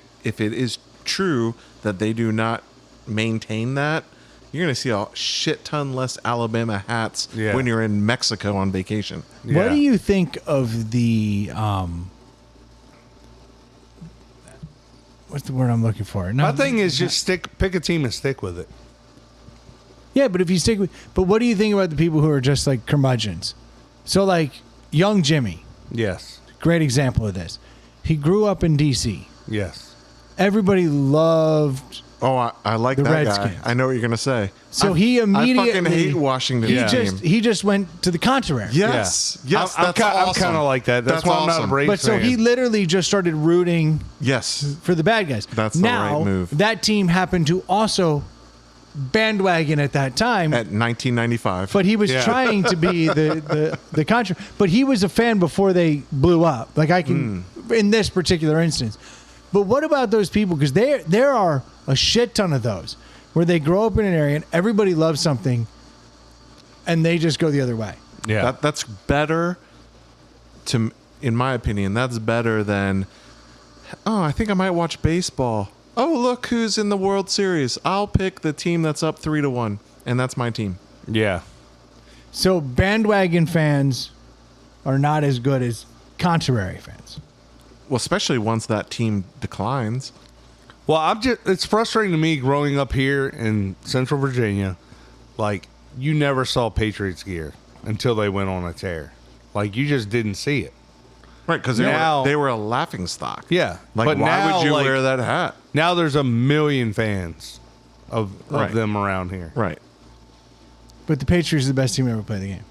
is true that they do not maintain that, you're going to see a shit ton less Alabama hats Yeah. when you're in Mexico on vacation. What Yeah. do you think of the what's the word I'm looking for? No, My thing is just pick a team and stick with it. yeah, but if you stick with, but what do you think about the people who are just like curmudgeons? So like young Jimmy, Yes. great example of this. He grew up in D.C. Yes. Everybody loved. Oh, I like The that Redskins. guy. I know what you're going to say. So I- he I fucking immediately hate Washington. He Yeah. just he just went to the contrary. Yes. Yes. I'm that's kind awesome. of like that. That's why I'm not a awesome. Braves But so fan. he literally just started rooting Yes. for the bad guys. That's the now, right move. That team happened to also bandwagon at that time, At 1995. but he was Yeah. trying to be the contra. But he was a fan before they blew up. Like I can in this particular instance. But what about those people? Because there are a shit ton of those where they grow up in an area and everybody loves something, and they just go the other way. yeah. That's better in my opinion, that's better than, oh, I think I might watch baseball. Oh, look who's in the World Series. I'll pick the team that's up 3-1, and that's my team. yeah. So bandwagon fans are not as good as contrary fans. Well, especially once that team declines. Well, it's frustrating to me growing up here in Central Virginia. Like, you never saw Patriots gear until they went on a tear. Like, you just didn't see it. Right, because Now- they were a laughing stock. Yeah. Like, but why now, would you like, wear that hat? Now there's a million fans of Right. them around here. Right. But the Patriots are the best team to ever play the game.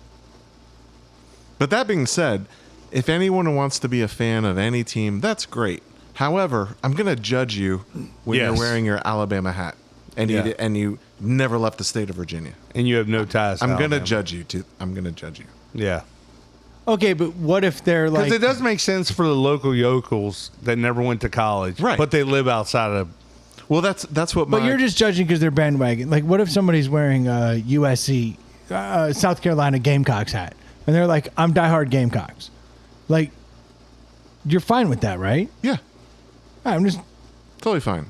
But that being said, if anyone wants to be a fan of any team, that's great. However, I'm going to judge you when you're Yes. wearing your Alabama hat and Yeah. you never left the state of Virginia. And you have no ties to I'm going to Alabama. judge you. I'm going to judge you. Yeah. Okay, but what if they're like? Because it does make sense for the local yokels that never went to college. Right. But they live outside of. Well, that's what But you're just judging because they're bandwagon. Like, what if somebody's wearing a USC, South Carolina Gamecocks hat, and they're like, "I'm diehard Gamecocks." Like, you're fine with that, right? Yeah, I'm just. totally fine.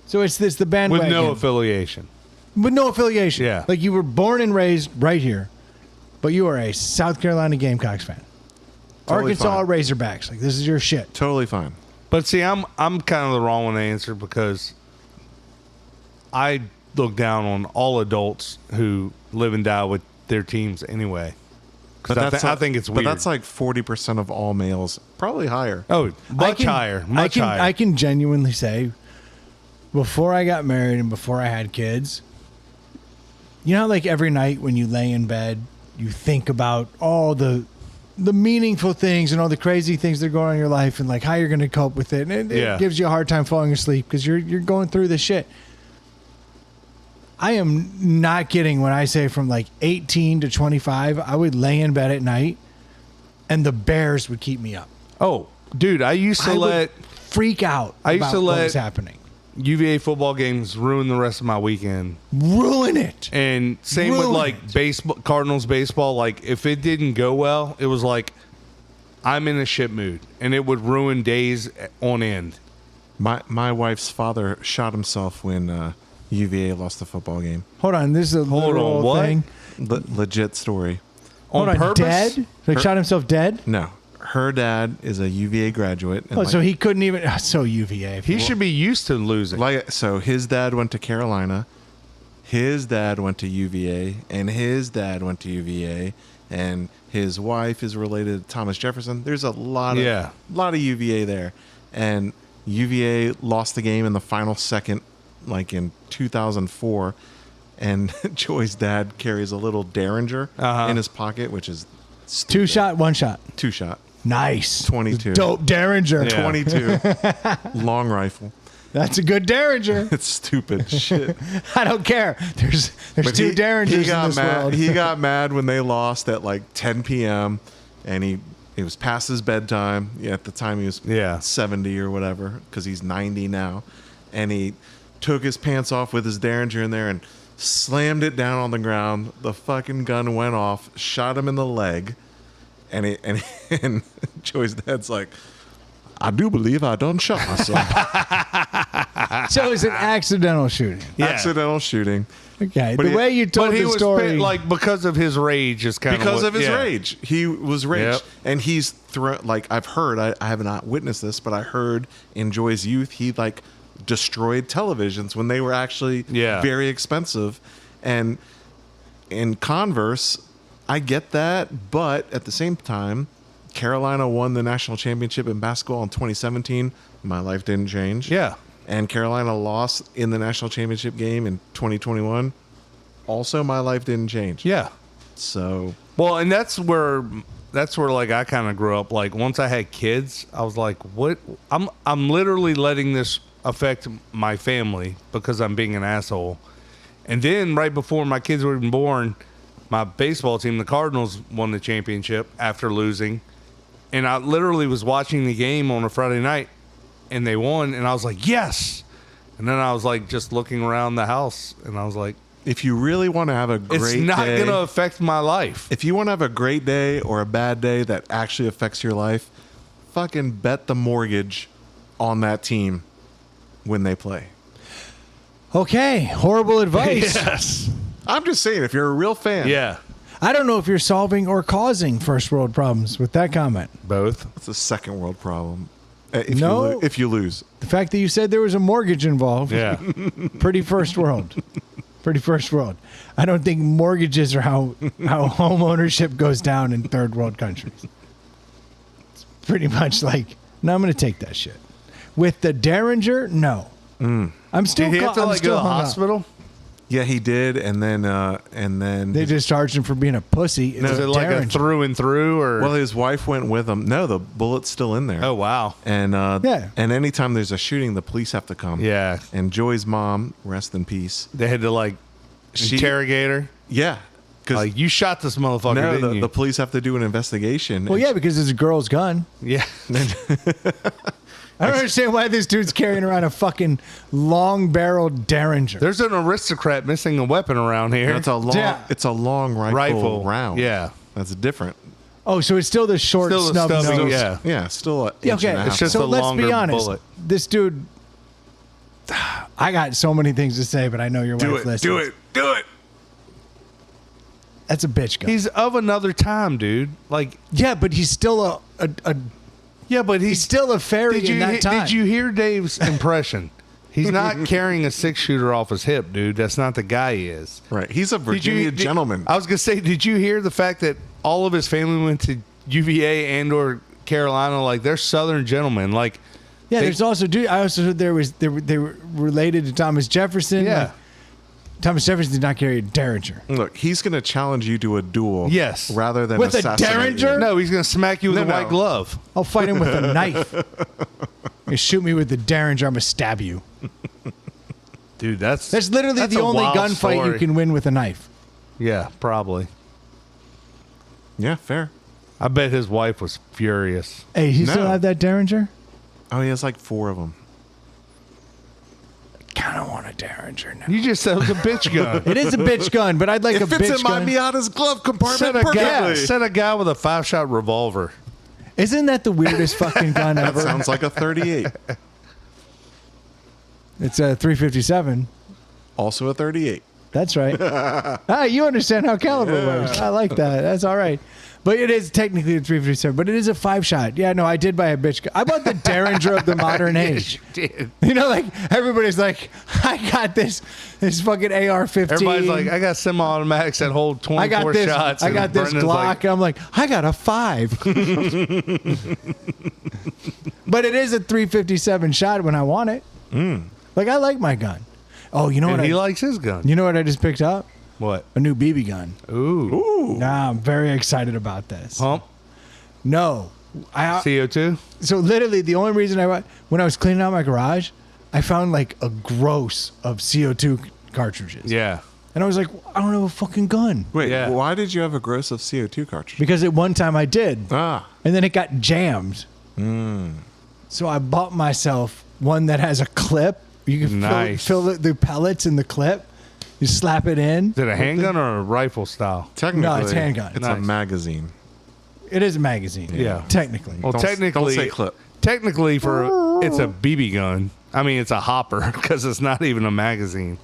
So it's the With bandwagon no affiliation. with no affiliation. Yeah. Like you were born and raised right here, but you are a South Carolina Gamecocks fan. Totally Arkansas fine. Razorbacks. Like, this is your shit. Totally fine. But see, I'm kind of the wrong one to answer because I look down on all adults who live and die with their teams anyway. 'Cause I think it's weird. But that's like 40% of all males, probably higher. oh, much higher, much higher. I can genuinely say, before I got married and before I had kids, you know, like every night when you lay in bed, you think about all the meaningful things and all the crazy things that are going on in your life and like how you're going to cope with it. And it Yeah. gives you a hard time falling asleep because you're going through this shit. I am not kidding when I say from like 18 to 25, I would lay in bed at night and the bears would keep me up. oh, dude, I used to I would let freak out I used about to what let- was happening. UVA football games ruin the rest of my weekend. Ruin it. And same with Ruined. like baseball, Cardinals baseball. Like if it didn't go well, it was like I'm in a shit mood, and it would ruin days on end. My wife's father shot himself when UVA lost the football game. Hold on, this is a Hold literal on, what? thing. Legit story. Hold on, purpose. dead? Like shot himself dead? No, her dad is a UVA graduate. And Oh, so he couldn't even. So UVA. He should be used to losing. so his dad went to Carolina, his dad went to UVA, and his dad went to UVA, and his wife is related to Thomas Jefferson. There's a lot of UVA there, and UVA lost the game in the final second, like in 2004. And Joy's dad carries a little Derringer in his pocket, which is stupid. 2 shot, 1 shot. 2 shot. Nice. 22. Dope Derringer. Yeah. 22. Long rifle. That's a good Derringer. It's stupid shit. I don't care. There's But 2 Derringers he in got this mad. world. He got mad when they lost at like 10 p.m. and it was past his bedtime. Yeah, at the time he was 70 or whatever, because he's 90 now, and he took his pants off with his Derringer in there and slammed it down on the ground. The fucking gun went off, shot him in the leg, and and Joey's dad's like, I do believe I done shot myself. So it's an accidental shooting. Yeah. Accidental shooting. Okay. But the way you told But he the was story. like because of his rage is kind Because of of his rage. He was raged. Yep. And he's like I've heard, I have not witnessed this, but I heard in Joy's youth he like destroyed televisions when they were actually very expensive. And in converse, I get that, but at the same time, Carolina won the national championship in basketball in 2017. My life didn't change. Yeah. And Carolina lost in the national championship game in 2021. Also, my life didn't change. Yeah. So, Well, and that's where like I kind of grew up. Like once I had kids, I was like, what? I'm literally letting this affect my family because I'm being an asshole. And then right before my kids were even born, my baseball team, the Cardinals, won the championship after losing. And I literally was watching the game on a Friday night, and they won, and I was like, yes. And then I was like just looking around the house, and I was like, if you really want to have a great it's not day, going to affect my life. if you want to have a great day or a bad day that actually affects your life, fucking bet the mortgage on that team when they play. Okay. Horrible advice. Yes. I'm just saying, if you're a real fan, Yeah. I don't know if you're solving or causing first world problems with that comment. Both. it's a second world problem. If No. if you lose, The fact that you said there was a mortgage involved. Yeah. Pretty first world. Pretty first world. I don't think mortgages are how home ownership goes down in third world countries. It's pretty much like, no, I'm going to take that shit. With the Derringer, no. I'm still. Did he have to I'm like go still to the hung up. hospital? yeah, he did, and then They discharged him for being a pussy. It's Is a it like a Derringer. through and through, or? well, his wife went with him. No, the bullet's still in there. Oh wow. And Yeah. and anytime there's a shooting, the police have to come. Yeah. And Joy's mom, rest in peace. They had to like interrogate her. Yeah, because Like you shot this motherfucker, no, didn't you? the police have to do an investigation. Well, yeah, because it's a girl's gun. yeah. I don't understand why this dude's carrying around a fucking long-barreled Derringer. There's an aristocrat missing a weapon around here. That's a long. Yeah. It's a long rifle round. Yeah. That's different. Oh, so it's still the short Still a snub stubby, nose. yeah. Yeah, still a Yeah, inch okay, and a half. It's just so a let's be longer honest. bullet. This dude, I got so many things to say, but I know your wife listens. Do it. That's a bitch gun. He's of another time, dude. Like, Yeah, but he's still yeah, but he's still a fairy in that time. Did you hear Dave's impression? He's not carrying a 6-shooter off his hip, dude. That's not the guy he is. Right. He's a Virginia gentleman. I was gonna say, did you hear the fact that all of his family went to UVA and or Carolina? Like they're Southern gentlemen. Like, Yeah, they- there's also dude. I also heard they were related to Thomas Jefferson. Yeah. Like, Thomas Jefferson did not carry a Derringer. Look, he's going to challenge you to a duel. Yes. Rather than With a assassinate Derringer? you. no, he's gonna smack you with No, a white no. glove. I'll fight him with a knife. You shoot me with the Derringer, I'm gonna stab you. Dude, that's That's literally the a only wild gunfight you story. can win with a knife. Yeah, probably. Yeah, fair. I bet his wife was furious. Hey, you No. still have that Derringer? Oh, he has like 4 of them. Kind of want a Derringer now. You just said it was a bitch gun. It is a bitch gun, but I'd like It a fits bitch in my gun. Miata's glove compartment Set a guy, perfectly. set a guy with a 5-shot revolver. Isn't that the weirdest fucking gun ever? Sounds like a 38. It's a 357. Also a 38. That's right. You understand how caliber works. I like that. That's all right. But it is technically a 357, but it is a 5-shot. Yeah, no, I did buy a bitch gun. I bought the Derringer of the modern age. Yes, you did. You know, like everybody's like, I got this fucking AR-15. Everybody's like, I got semi-automatics that hold 24 I got this, shots. I got and this Brendan's Glock. like, I'm like, I got a 5. But it is a 357 shot when I want it. Like, I like my gun. Oh, you know and what? he likes his gun. You know what I just picked up? What? A new BB gun. Ooh. Nah, I'm very excited about this. Pump? No. CO2? So literally the only reason when I was cleaning out my garage, I found like a gross of CO2 cartridges. Yeah. And I was like, I don't have a fucking gun. Wait, Yeah. why did you have a gross of CO2 cartridge? Because at one time I did. Ah. And then it got jammed. So I bought myself one that has a clip. You can Nice. fill the pellets in the clip. You slap it in. Is it a handgun or a rifle style? Technically, No, it's handgun. It's a Nice. magazine. It is a magazine. Yeah. Technically. Well, Don't technically, say clip. Technically, it's a BB gun. I mean, it's a hopper because it's not even a magazine.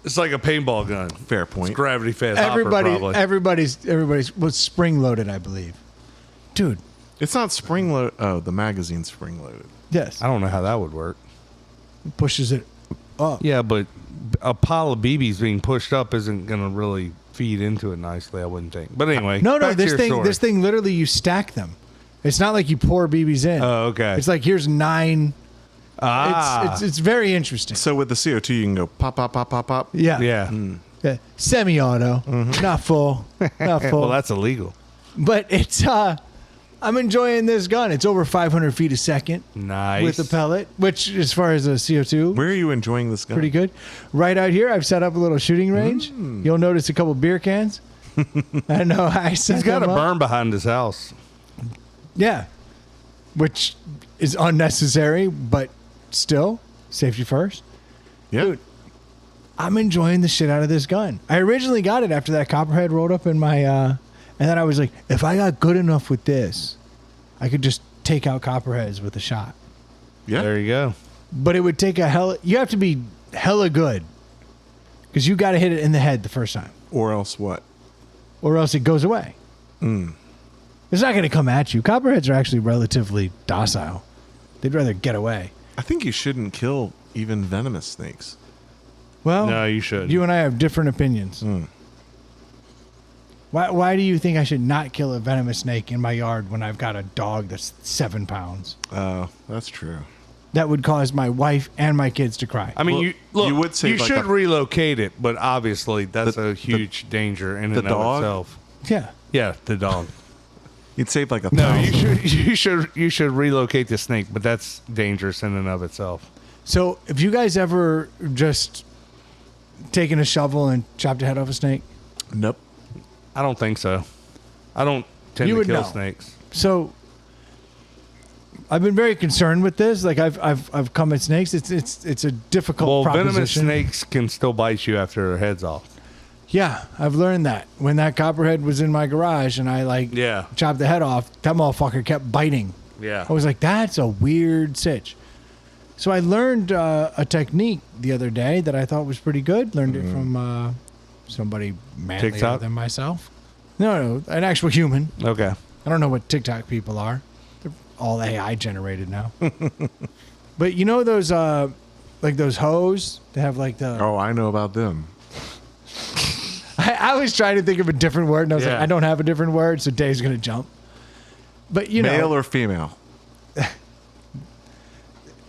It's like a paintball gun. Fair point. It's gravity fed hopper, probably. Everybody's was spring loaded, I believe. Dude, It's not spring load. Oh, the magazine's spring loaded. yes. I don't know how that would work. Pushes it up. Yeah, but a pile of BBs being pushed up isn't going to really feed into it nicely, I wouldn't think. But anyway, No, back to this your thing story. this thing literally you stack them. It's not like you pour BBs in. Oh, okay. It's like here's 9. Ah, It's very interesting. So with the CO2, you can go pop, pop, pop, pop, pop. Yeah. yeah. Yeah. Semi-auto. Not full. Not full. Well, that's illegal. But it's I'm enjoying this gun. It's over 500 feet a second Nice. with a pellet, which as far as the CO2, Where are you enjoying this gun? pretty good. Right out here, I've set up a little shooting range. You'll notice a couple beer cans. I know I set He's got a them up. burn behind his house. Yeah, which is unnecessary, but still, safety first. Yeah. Dude, I'm enjoying the shit out of this gun. I originally got it after that copperhead rolled up in my, and then I was like, if I got good enough with this, I could just take out copperheads with a shot. Yeah. There you go. But it would take you have to be hella good because you got to hit it in the head the first time Or else what? or else it goes away. It's not going to come at you. Copperheads are actually relatively docile. They'd rather get away. I think you shouldn't kill even venomous snakes. Well, No, you should. You and I have different opinions. Why do you think I should not kill a venomous snake in my yard when I've got a dog that's 7 pounds? Oh, that's true. That would cause my wife and my kids to cry. I mean, Well, you look. you would say you like should a- relocate it, but obviously that's The- a huge danger in the and of dog? itself. Yeah. Yeah, the dog. You'd save like a No, thousand. you should relocate the snake, but that's dangerous in and of itself. So, have you guys ever just taken a shovel and chopped the head off a snake? Nope. I don't think so. I don't tend You to would kill know. snakes. So, I've been very concerned with this. Like I've come at snakes. It's a difficult Well, proposition. venomous snakes can still bite you after their head's off. Yeah, I've learned that. When that copperhead was in my garage and I Yeah. chopped the head off, that motherfucker kept biting. Yeah. I was like, that's a weird sitch. So I learned a technique the other day that I thought was pretty good. Learned it from somebody manlier TikTok? than myself. No, an actual human. Okay. I don't know what TikTok people are. They're all AI generated now. But you know those like those hoes that have like the Oh, I know about them. I was trying to think of a different word and I was like, Yeah. I don't have a different word, so Dave's gonna jump. But you Male know or female?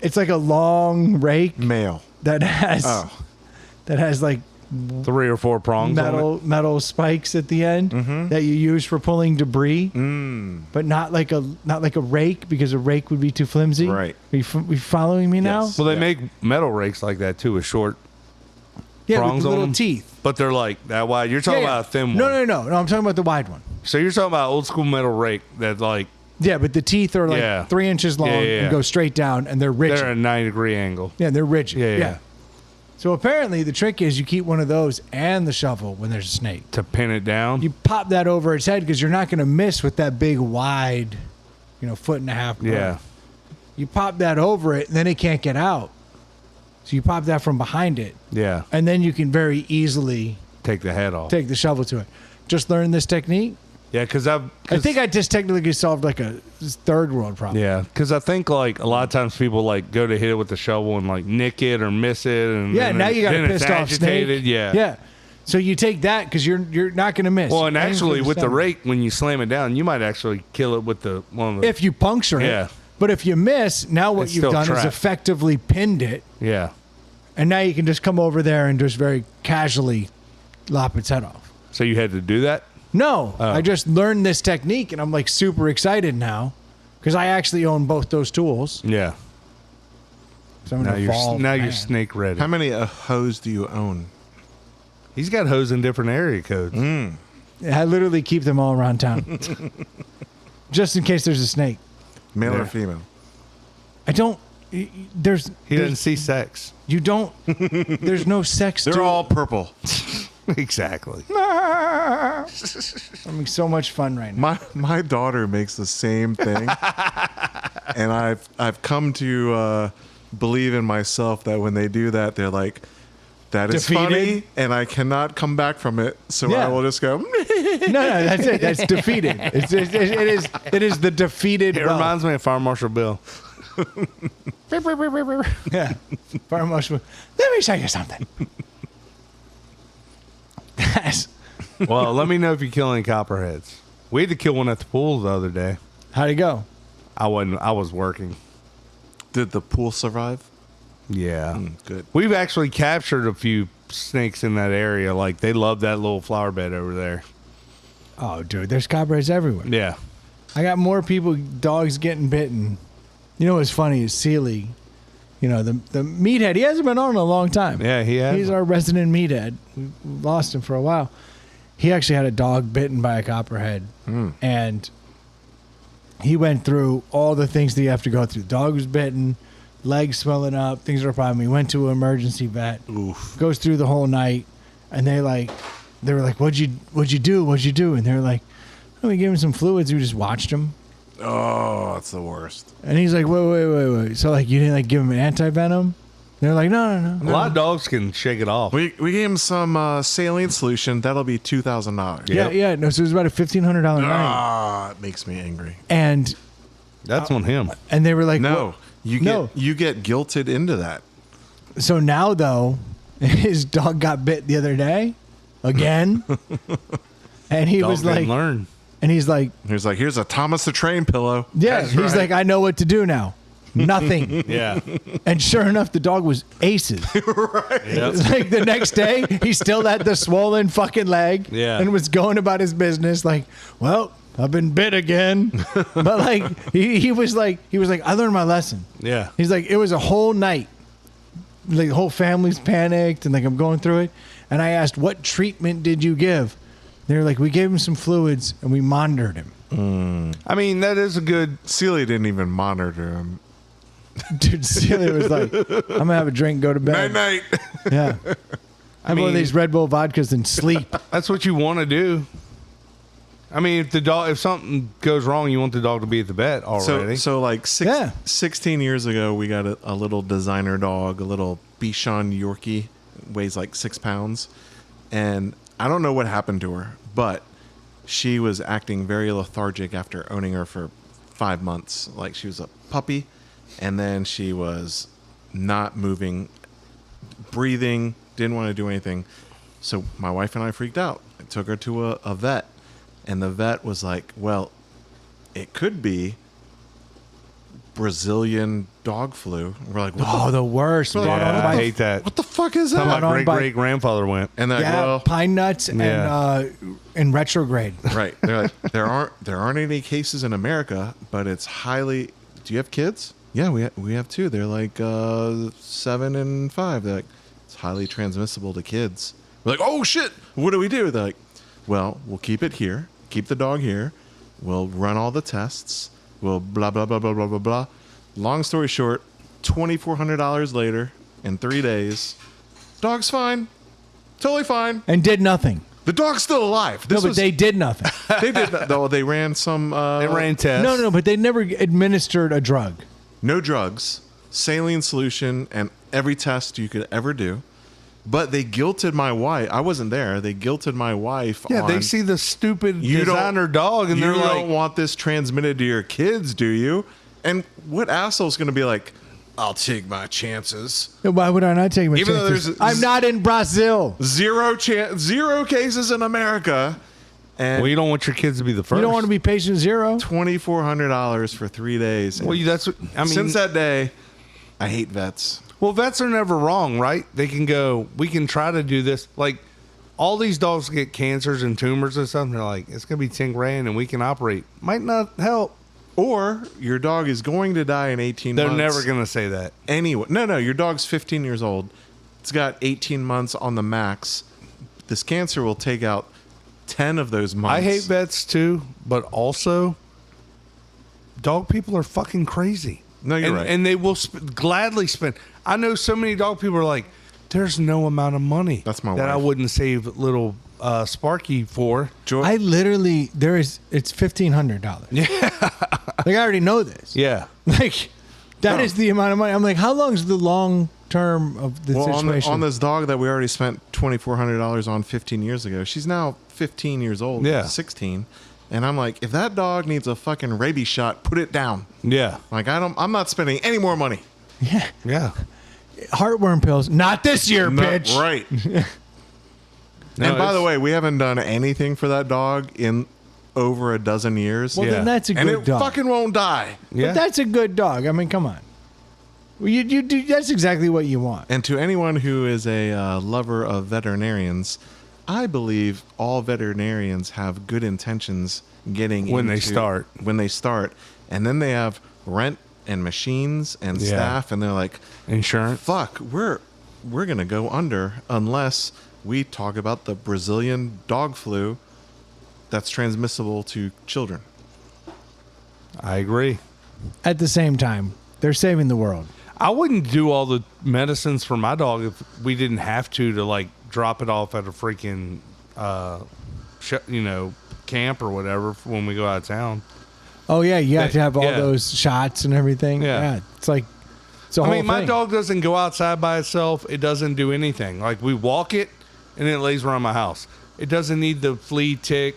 it's like a long rake Male. that has Oh. like 3 or 4 prongs on it. metal spikes at the end that you use for pulling debris, but not like a rake because a rake would be too flimsy. Right. Are you following me now? Yes. Well, they Yeah. make metal rakes like that too, with short Yeah, with prongs the on little them. teeth. But they're like that wide. You're talking Yeah, about a thin one. No, I'm talking about the wide one. So you're talking about old school metal rake that like Yeah, but the teeth are like Yeah. 3 inches long Yeah. and go straight down, and they're rigid. they're at a 90-degree angle. Yeah, they're rigid. Yeah, Yeah, yeah. So apparently the trick is you keep one of those and the shovel when there's a snake. To pin it down. You pop that over its head because you're not going to miss with that big wide, 1.5 foot. Yeah. You pop that over it, and then it can't get out. So you pop that from behind it, Yeah. and then you can very easily Take the head off. take the shovel to it. Just learn this technique. Yeah, because I think I just technically solved like a third world problem. Yeah, because I think like a lot of times people like go to hit it with the shovel and like nick it or miss it, and Yeah, then now you got then a it's pissed off snake. agitated. Yeah, Yeah. So you take that because you're not going to miss. Well, and Aim for actually, with the center. rake, when you slam it down, you might actually kill it with the one of the. If you puncture it. Yeah. But if you miss, now what It's you've still done is trapped. effectively pinned it. Yeah. And now you can just come over there and just very casually lop its head off. So you had to do that. No, Oh. I just learned this technique and I'm like super excited now because I actually own both those tools. Yeah. So I'm Now an you're evolved now you're man. snake ready. How many hose do you own? He's got hose in different area codes. I literally keep them all around town. Just in case there's a snake. Male Yeah. or female? I don't. There's. He doesn't see sex. You don't. There's no sex. They're to all purple. Exactly. I'm having so much fun right now. My daughter makes the same thing, and I've come to believe in myself that when they do that, they're like, "That is Defeated? funny," and I cannot come back from it. So Yeah. I will just go. No, that's it. That's defeated. It is the defeated. It well. reminds me of Fire Marshal Bill. Yeah. Fire marshal. Let me show you something. That's Well, let me know if you kill any copperheads. We had to kill one at the pool the other day. how'd it go? I wasn't. I was working. Did the pool survive? Yeah. Good. We've actually captured a few snakes in that area. Like they love that little flower bed over there. Oh, dude, there's copperheads everywhere. Yeah. I got more people, dogs getting bitten. You know what's funny is Sealy, you know, the meathead. He hasn't been on in a long time. Yeah, he has. He's our resident meathead. We lost him for a while. He actually had a dog bitten by a copperhead. And he went through all the things that you have to go through. Dog was bitten, legs swelling up, things were a problem. He went to an emergency vet. Oof. Goes through the whole night, and they were like, "What'd you do? And they were like, "Oh, we gave him some fluids. We just watched him." Oh, that's the worst. And he's like, wait. So like, you didn't like give him an anti-venom? They're like, no. A lot of dogs can shake it off. We gave him some saline solution. That'll be $2,000. Yeah. No, so it was about a $1,500 night. Ah, it makes me angry. And That's on him. they were like, No, "What?" you get guilted into that. So now though, his dog got bit the other day, again, and he Dog was didn't like, learn. and he's like, He's like, here's a Thomas the Train pillow. yeah, That's he's right. like, I know what to do now. Nothing. Yeah. And sure enough, the dog was aces. It's like the next day, he still had the swollen fucking leg. Yeah. And was going about his business like, well, I've been bit again. But like, he was like, I learned my lesson. Yeah. He's like, it was a whole night. Like the whole family's panicked and like I'm going through it. And I asked, what treatment did you give? They were like, we gave him some fluids and we monitored him. I mean, that is a good. Celia didn't even monitor him. Dude, Celia was like, I'm going to have a drink, go to bed. Night. Yeah. Have one of mean- these Red Bull vodkas and sleep. That's what you want to do. I mean, if something goes wrong, you want the dog to be at the vet already. So like 16 years ago, we got a little designer dog, a little Bichon Yorkie, weighs like 6 pounds. And I don't know what happened to her, but she was acting very lethargic after owning her for 5 months. Like she was a puppy, and then she was not moving, breathing, didn't want to do anything. So my wife and I freaked out. I took her to a vet, and the vet was like, well, it could be Brazilian dog flu. We're like, Oh, the worst. Yeah, Brought on I by- hate that. what the fuck is How that? my on great by- great grandfather went. And they're like, Yeah, well, pine nuts Yeah. and retrograde. right. They're like, there aren't any cases in America, but it's highly. Do you have kids? Yeah, we have 2. They're like 7 and 5. They're like, it's highly transmissible to kids. We're like, oh shit, what do we do? They're like, well, we'll keep it here, keep the dog here, we'll run all the tests, we'll blah blah blah blah blah blah blah. Long story short, $2,400 later, in 3 days, dog's fine, totally fine. And did nothing. The dog's still alive. No, but they did nothing. they did though. They ran some. They ran tests. No, but they never administered a drug. No drugs. saline solution and every test you could ever do. But they guilted my wife. I wasn't there. They guilted my wife. Yeah, they see the stupid designer dog, and they're like, "You don't want this transmitted to your kids, do you?" And what asshole's going to be like, "I'll take my chances." Why would I not take my Even though chances? there's I'm not in Brazil. Zero cases in America, and well, you don't want your kids to be the first. You don't want to be patient zero. $2,400 for 3 days. Well, that's what I mean. Since that day, I hate vets. Well, vets are never wrong, right? They can go, we can try to do this. Like, all these dogs get cancers and tumors and stuff. And they're like, it's going to be 10 grand and we can operate. Might not help. Or your dog is going to die in 18 They're months. never going to say that. Anyway, no, your dog's 15 years old. It's got 18 months on the max. This cancer will take out 10 of those months. I hate vets too, but also, dog people are fucking crazy. No, you're right. And they will gladly spend. I know so many dog people are like, there's no amount of money That's my that I wife. wouldn't save little Sparky for. Joy, I literally it's $1,500. Yeah, like I already know this. Yeah. Like that is the amount of money. I'm like, how long is the long term of the situation? on this dog that we already spent $2,400 on 15 years ago, she's now 15 years old. Yeah. 16. And I'm like, if that dog needs a fucking rabies shot, put it down. Yeah. Like I'm not spending any more money. Yeah, Yeah. heartworm pills. Not this year, bitch. Right. No, and by the it's- way, we haven't done anything for that dog in over a dozen years. Well, Yeah. then that's a and good it dog. fucking won't die. Yeah. But that's a good dog. I mean, come on. Well, you do. That's exactly what you want. And to anyone who is a lover of veterinarians, I believe all veterinarians have good intentions getting When they into- start. When they start, and then they have rent and machines and Yeah. staff, and they're like, Insurance. "Fuck, we're gonna go under unless we talk about the Brazilian dog flu that's transmissible to children." I agree. At the same time, they're saving the world. I wouldn't do all the medicines for my dog if we didn't have to like drop it off at a freaking, camp or whatever when we go out of town. Oh yeah, you have to have all Yeah. those shots and everything. Yeah. It's like it's a I whole mean, my thing. dog doesn't go outside by itself. It doesn't do anything. Like we walk it and it lays around my house. It doesn't need the flea tick,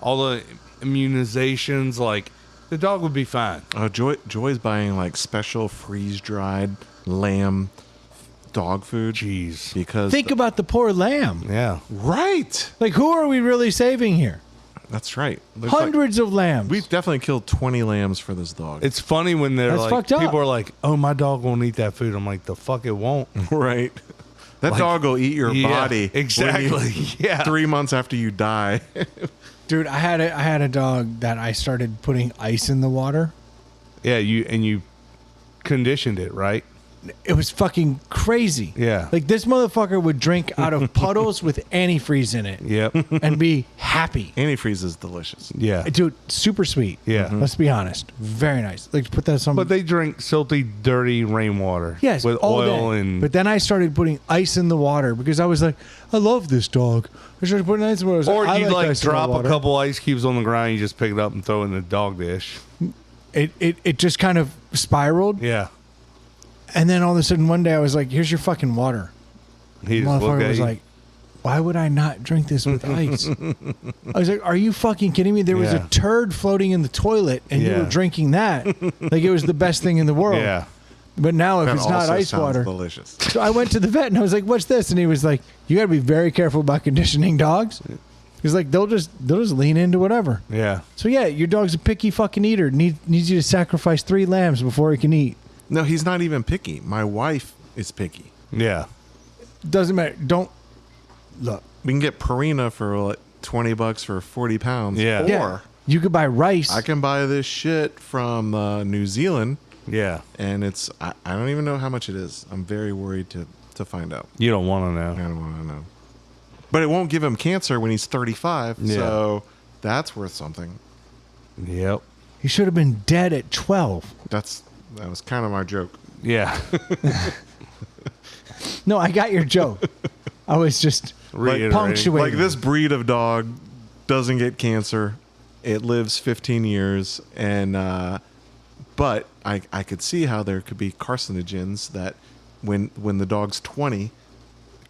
all the immunizations. Like the dog would be fine. Joy's buying like special freeze dried lamb dog food. Jeez. Because Think about the poor lamb. Yeah. right. Like, who are we really saving here? That's right. There's like- Hundreds of lambs. we've definitely killed 20 lambs for this dog. It's funny when they're That's like, fucked up. people are like, "Oh, my dog won't eat that food." I'm like, "The fuck it won't." right. That dog will eat your Yeah, body. when exactly. Yeah. 3 months after you die. Dude, I had a dog that I started putting ice in the water. Yeah, you conditioned it, right? It was fucking crazy. Yeah. Like this motherfucker would drink out of puddles with antifreeze in it Yep. and be happy. Antifreeze is delicious. Yeah. Dude, super sweet. Yeah. Mhm. Let's be honest. Very nice. Like put that some But they drink silty, dirty rainwater. Yes, with all oil day. and. But then I started putting ice in the water because I was like, I love this dog. I started putting ice in the water. I was or I you like like ice in the drop a water. couple ice cubes on the ground, you just pick it up and throw it in the dog dish. It just kind of spiraled. Yeah. And then all of a sudden one day I was like, here's your fucking water. He The just looked motherfucker at was you. like, why would I not drink this with ice? I was like, are you fucking kidding me? There was Yeah. a turd floating in the toilet and you Yeah. were drinking that. Like it was the best thing in the world. Yeah. But now if That it's not also ice sounds water. delicious. So I went to the vet and I was like, what's this? And he was like, you got to be very careful about conditioning dogs. He's like, they'll just lean into whatever. Yeah. So yeah, your dog's a picky fucking eater. Needs you to sacrifice 3 lambs before he can eat. No, he's not even picky. My wife is picky. Yeah. Doesn't matter. Don't look. We can get Purina for like $20 for 40 pounds. Yeah. Or Yeah, you could buy rice. I can buy this shit from New Zealand, Yeah. and it's I don't even know how much it is. I'm very worried to find out. You don't want to I know. don't want to know. But it won't give him cancer when he's 35, Yeah. so that's worth something. Yep. He should have been dead at 12. That was kind of my joke. Yeah. No, I got your joke. I was just Reiterating. punctuating. Like this breed of dog doesn't get cancer. It lives 15 years, and But I could see how there could be carcinogens that when the dog's 20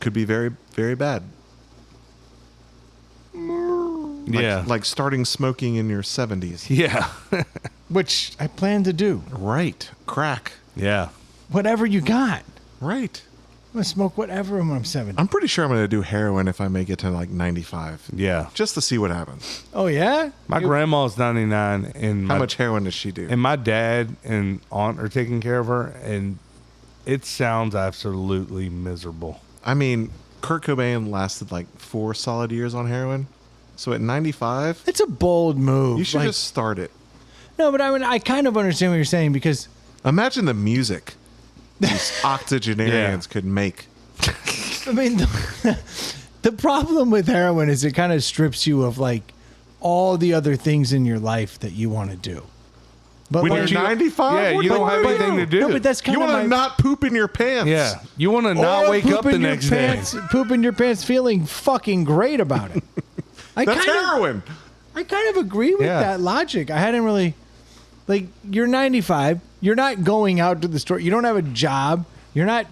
could be very, very bad. Yeah. Like starting smoking in your 70s. Yeah. Which I plan to do. Right. Crack. Yeah. Whatever you got. Right. I'm going to smoke whatever when I'm 70. I'm pretty sure I'm going to do heroin if I make it to like 95. Yeah. Just to see what happens. Oh, yeah? My grandma's 99, and How much heroin does she do? and my dad and aunt are taking care of her, and it sounds absolutely miserable. I mean, Kurt Cobain lasted like 4 solid years on heroin. So at 95, It's a bold move. you should Like, just start it. No, but I mean, I kind of understand what you're saying because Imagine the music these octogenarians could make. I mean, the problem with heroin is it kind of strips you of like all the other things in your life that you want to do. But When like, you're 95, Yeah, what you do don't have wanna anything to do. No, but that's kind You of want to not poop in your pants. Yeah. You want to not or wake up poop in the your next day. pants, poop in your pants, feeling fucking great about it. That's heroin. I kind of agree with Yeah. that logic. I hadn't really, like, you're 95. You're not going out to the store. You don't have a job. You're not.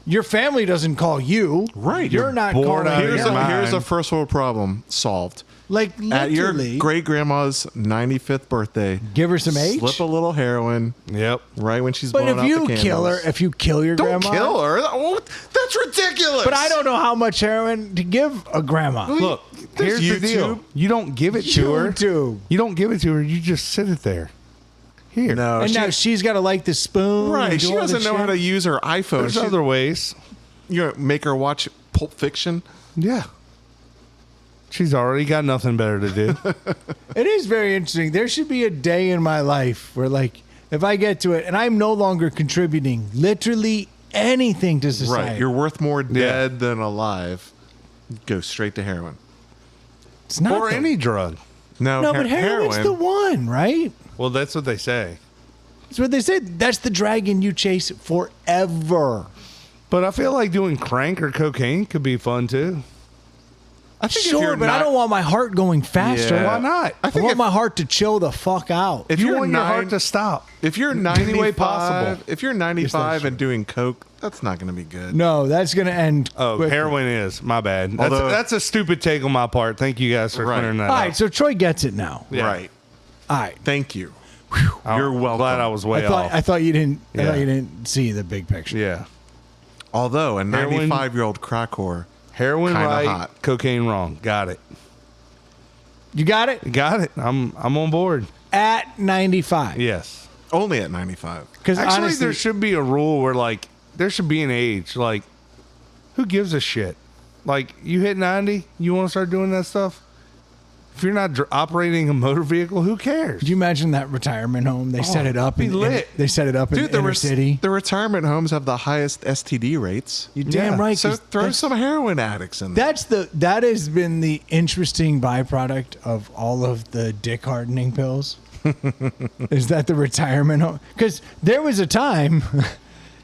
Your family doesn't call you. Right. You're You're not bored calling. out of Here's your mind. here's a first world problem solved. Like At your literally, great grandma's 95th birthday, give her some H. slip a little heroin Yep. right when she's But blowing if out you the kill her, candles. if you kill your Don't grandma, kill her. That's ridiculous. But I don't know how much heroin to give a grandma. Look, There's here's the deal. YouTube. You don't give it to her. YouTube. You don't give it to her. You just sit it there. Here. No, And she, now she's got to like the spoon. right. and do She all doesn't this know how shit. to use her iPhone. There's She, other ways. you know, make her watch Pulp Fiction. Yeah. She's already got nothing better to do. It is very interesting. There should be a day in my life where, like, if I get to it and I'm no longer contributing literally anything to society. Right. You're worth more dead than alive. Go straight to heroin. it's not or the- any drug. No, No, but heroin's the one, right? Well, that's what they say. That's what they said. That's the dragon you chase forever. But I feel like doing crank or cocaine could be fun too. I think if Sure, you're but I not- don't want my heart going faster. Yeah. Why not? I I think want if- my heart to chill the fuck out. If You you're want your heart nine- to stop. If you're Any 95, way possible. if you're 95 and doing coke, that's not going to be good. No, that's going to end. Oh, quickly. heroin is. My bad. Although- That's a stupid take on my part. Thank you guys for Right. clearing that All up. right, so Troy gets it now. Yeah. Right. All right. Thank you. I'm You're welcome. glad I was way off. I thought you didn't. I Yeah. thought you didn't see the big picture. Yeah. Although a Heroin- 95-year-old crack whore, Heroin Kinda right, hot. cocaine wrong. Got it. You got it Got it. I'm on board. at 95. Yes. only at 95. Because Actually, honestly, there should be a rule where like there should be an age. Like, who gives a shit? Like, you hit 90, you want to start doing that stuff? If you're not operating a motor vehicle, who cares? do you imagine that retirement home? They set it up be in lit. They set it up in Dude, inner city. the retirement homes have the highest STD rates. You're damn Yeah. right. So 'cause throw that's- some heroin addicts in there. that has been the interesting byproduct of all of the dick hardening pills. Is that the retirement home? Because there was a time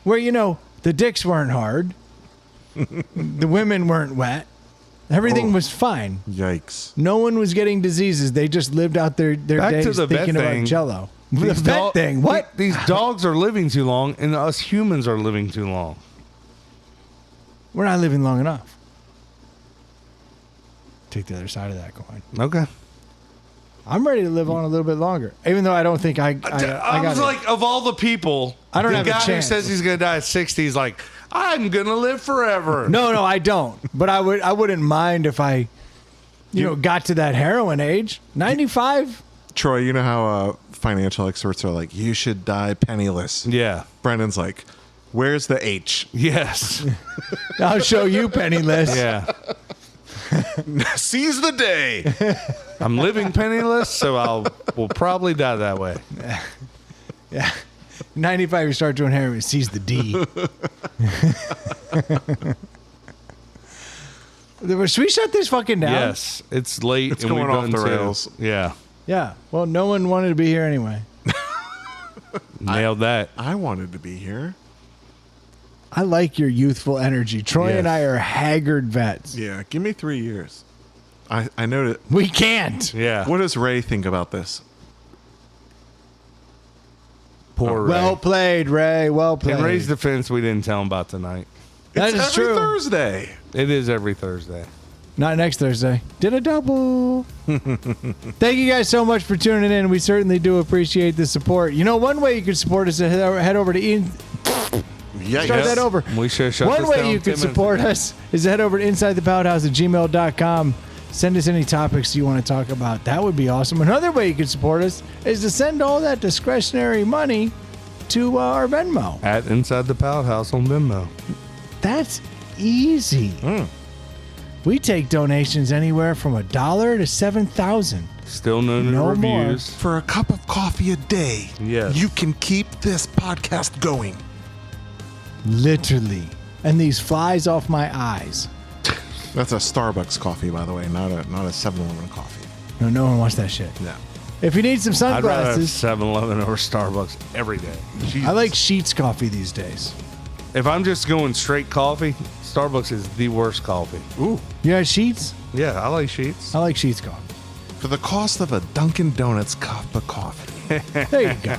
where the dicks weren't hard, the women weren't wet, everything was fine. Yikes. No one was getting diseases. They just lived out their Back to days the vet thinking about thing. Jello. The These vet dog- thing. What? These dogs are living too long, and us humans are living too long. We're not living long enough. Take the other side of that coin. Okay. I'm ready to live on a little bit longer, even though I don't think I I got was it. like, of all the people, I don't the have a guy who chance. says he's going to die at 60 is like, I'm going to live forever. No, I don't. But I wouldn't mind if I, got to that heroin age. 95. Troy, you know how financial experts are like, you should die penniless. Yeah. Brendan's like, where's the H? Yes. I'll show you penniless. Yeah. Seize the day. I'm living penniless, so we'll probably die that way. Yeah. 95, you start doing heroin, sees the D. Should we shut this fucking down? Yes. It's late. It's and going we've off done the too. rails. Yeah. Yeah. Well, no one wanted to be here anyway. Nailed that. I wanted to be here. I like your youthful energy. Troy Yes. and I are haggard vets. Yeah, give me 3 years. I know that. We can't. Yeah. What does Ray think about this? Poor Ray. Well played, Ray. Well played. In Ray's defense, we didn't tell him about tonight. That It's is every true. Thursday. It is every Thursday. Not next Thursday. Did a double. Thank you guys so much for tuning in. We certainly do appreciate the support. You know, one way you can support us is head over to Ian. Yeah, Start that over. We should shut One this way down you 10 can minutes support ago. us is head over to InsideThePouthouse@gmail.com. Send us any topics you want to talk about. That would be awesome. Another way you can support us is to send all that discretionary money to our Venmo. At Inside the Pallet House on Venmo. That's easy. We take donations anywhere from $1 to $7,000. Still no new No more. reviews. For a cup of coffee a day, Yes. you can keep this podcast going. Literally. And these flies off my eyes. That's a Starbucks coffee, by the way, not a 7-Eleven coffee. No one wants that shit. No. If you need some I'd rather have sunglasses, 7-Eleven over Starbucks every day. I like Sheets coffee these days. If I'm just going straight coffee, Starbucks is the worst coffee. Ooh. You got Sheets? Yeah, I like Sheets. I like Sheets coffee. For the cost of a Dunkin' Donuts cup of coffee. There you go.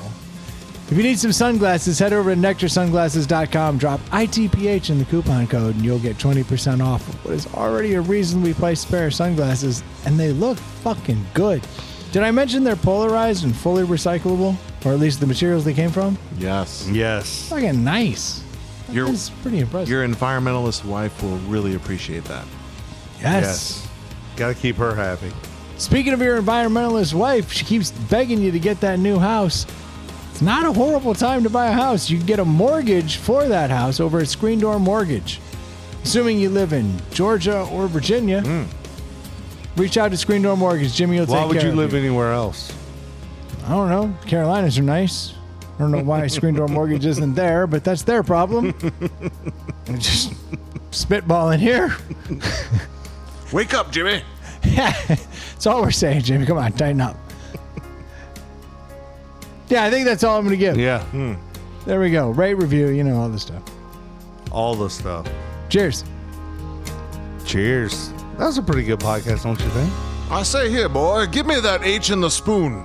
If you need some sunglasses, head over to nectarsunglasses.com. Drop ITPH in the coupon code, and you'll get 20% off what is already a reasonably priced pair of sunglasses, and they look fucking good. Did I mention they're polarized and fully recyclable? Or at least the materials they came from? Yes. Yes. Fucking nice. Your- That's pretty impressive. Your environmentalist wife will really appreciate that. Yes. Got to keep her happy. Speaking of your environmentalist wife, she keeps begging you to get that new house. It's not a horrible time to buy a house. You can get a mortgage for that house over at Screen Door Mortgage. Assuming you live in Georgia or Virginia, reach out to Screen Door Mortgage. Jimmy will take Why care would you of live anywhere else? I don't know. Carolinas are nice. I don't know why Screen Door Mortgage isn't there, but that's their problem. I'm just spitballing here. Wake up, Jimmy. Yeah, that's all we're saying, Jimmy. Come on, tighten up. Yeah, I think that's all I'm going to give. Yeah. There we go. Rate, review, you know, all this stuff. All the stuff. Cheers. Cheers. That was a pretty good podcast, don't you think? I say here, boy, give me that H in the spoon.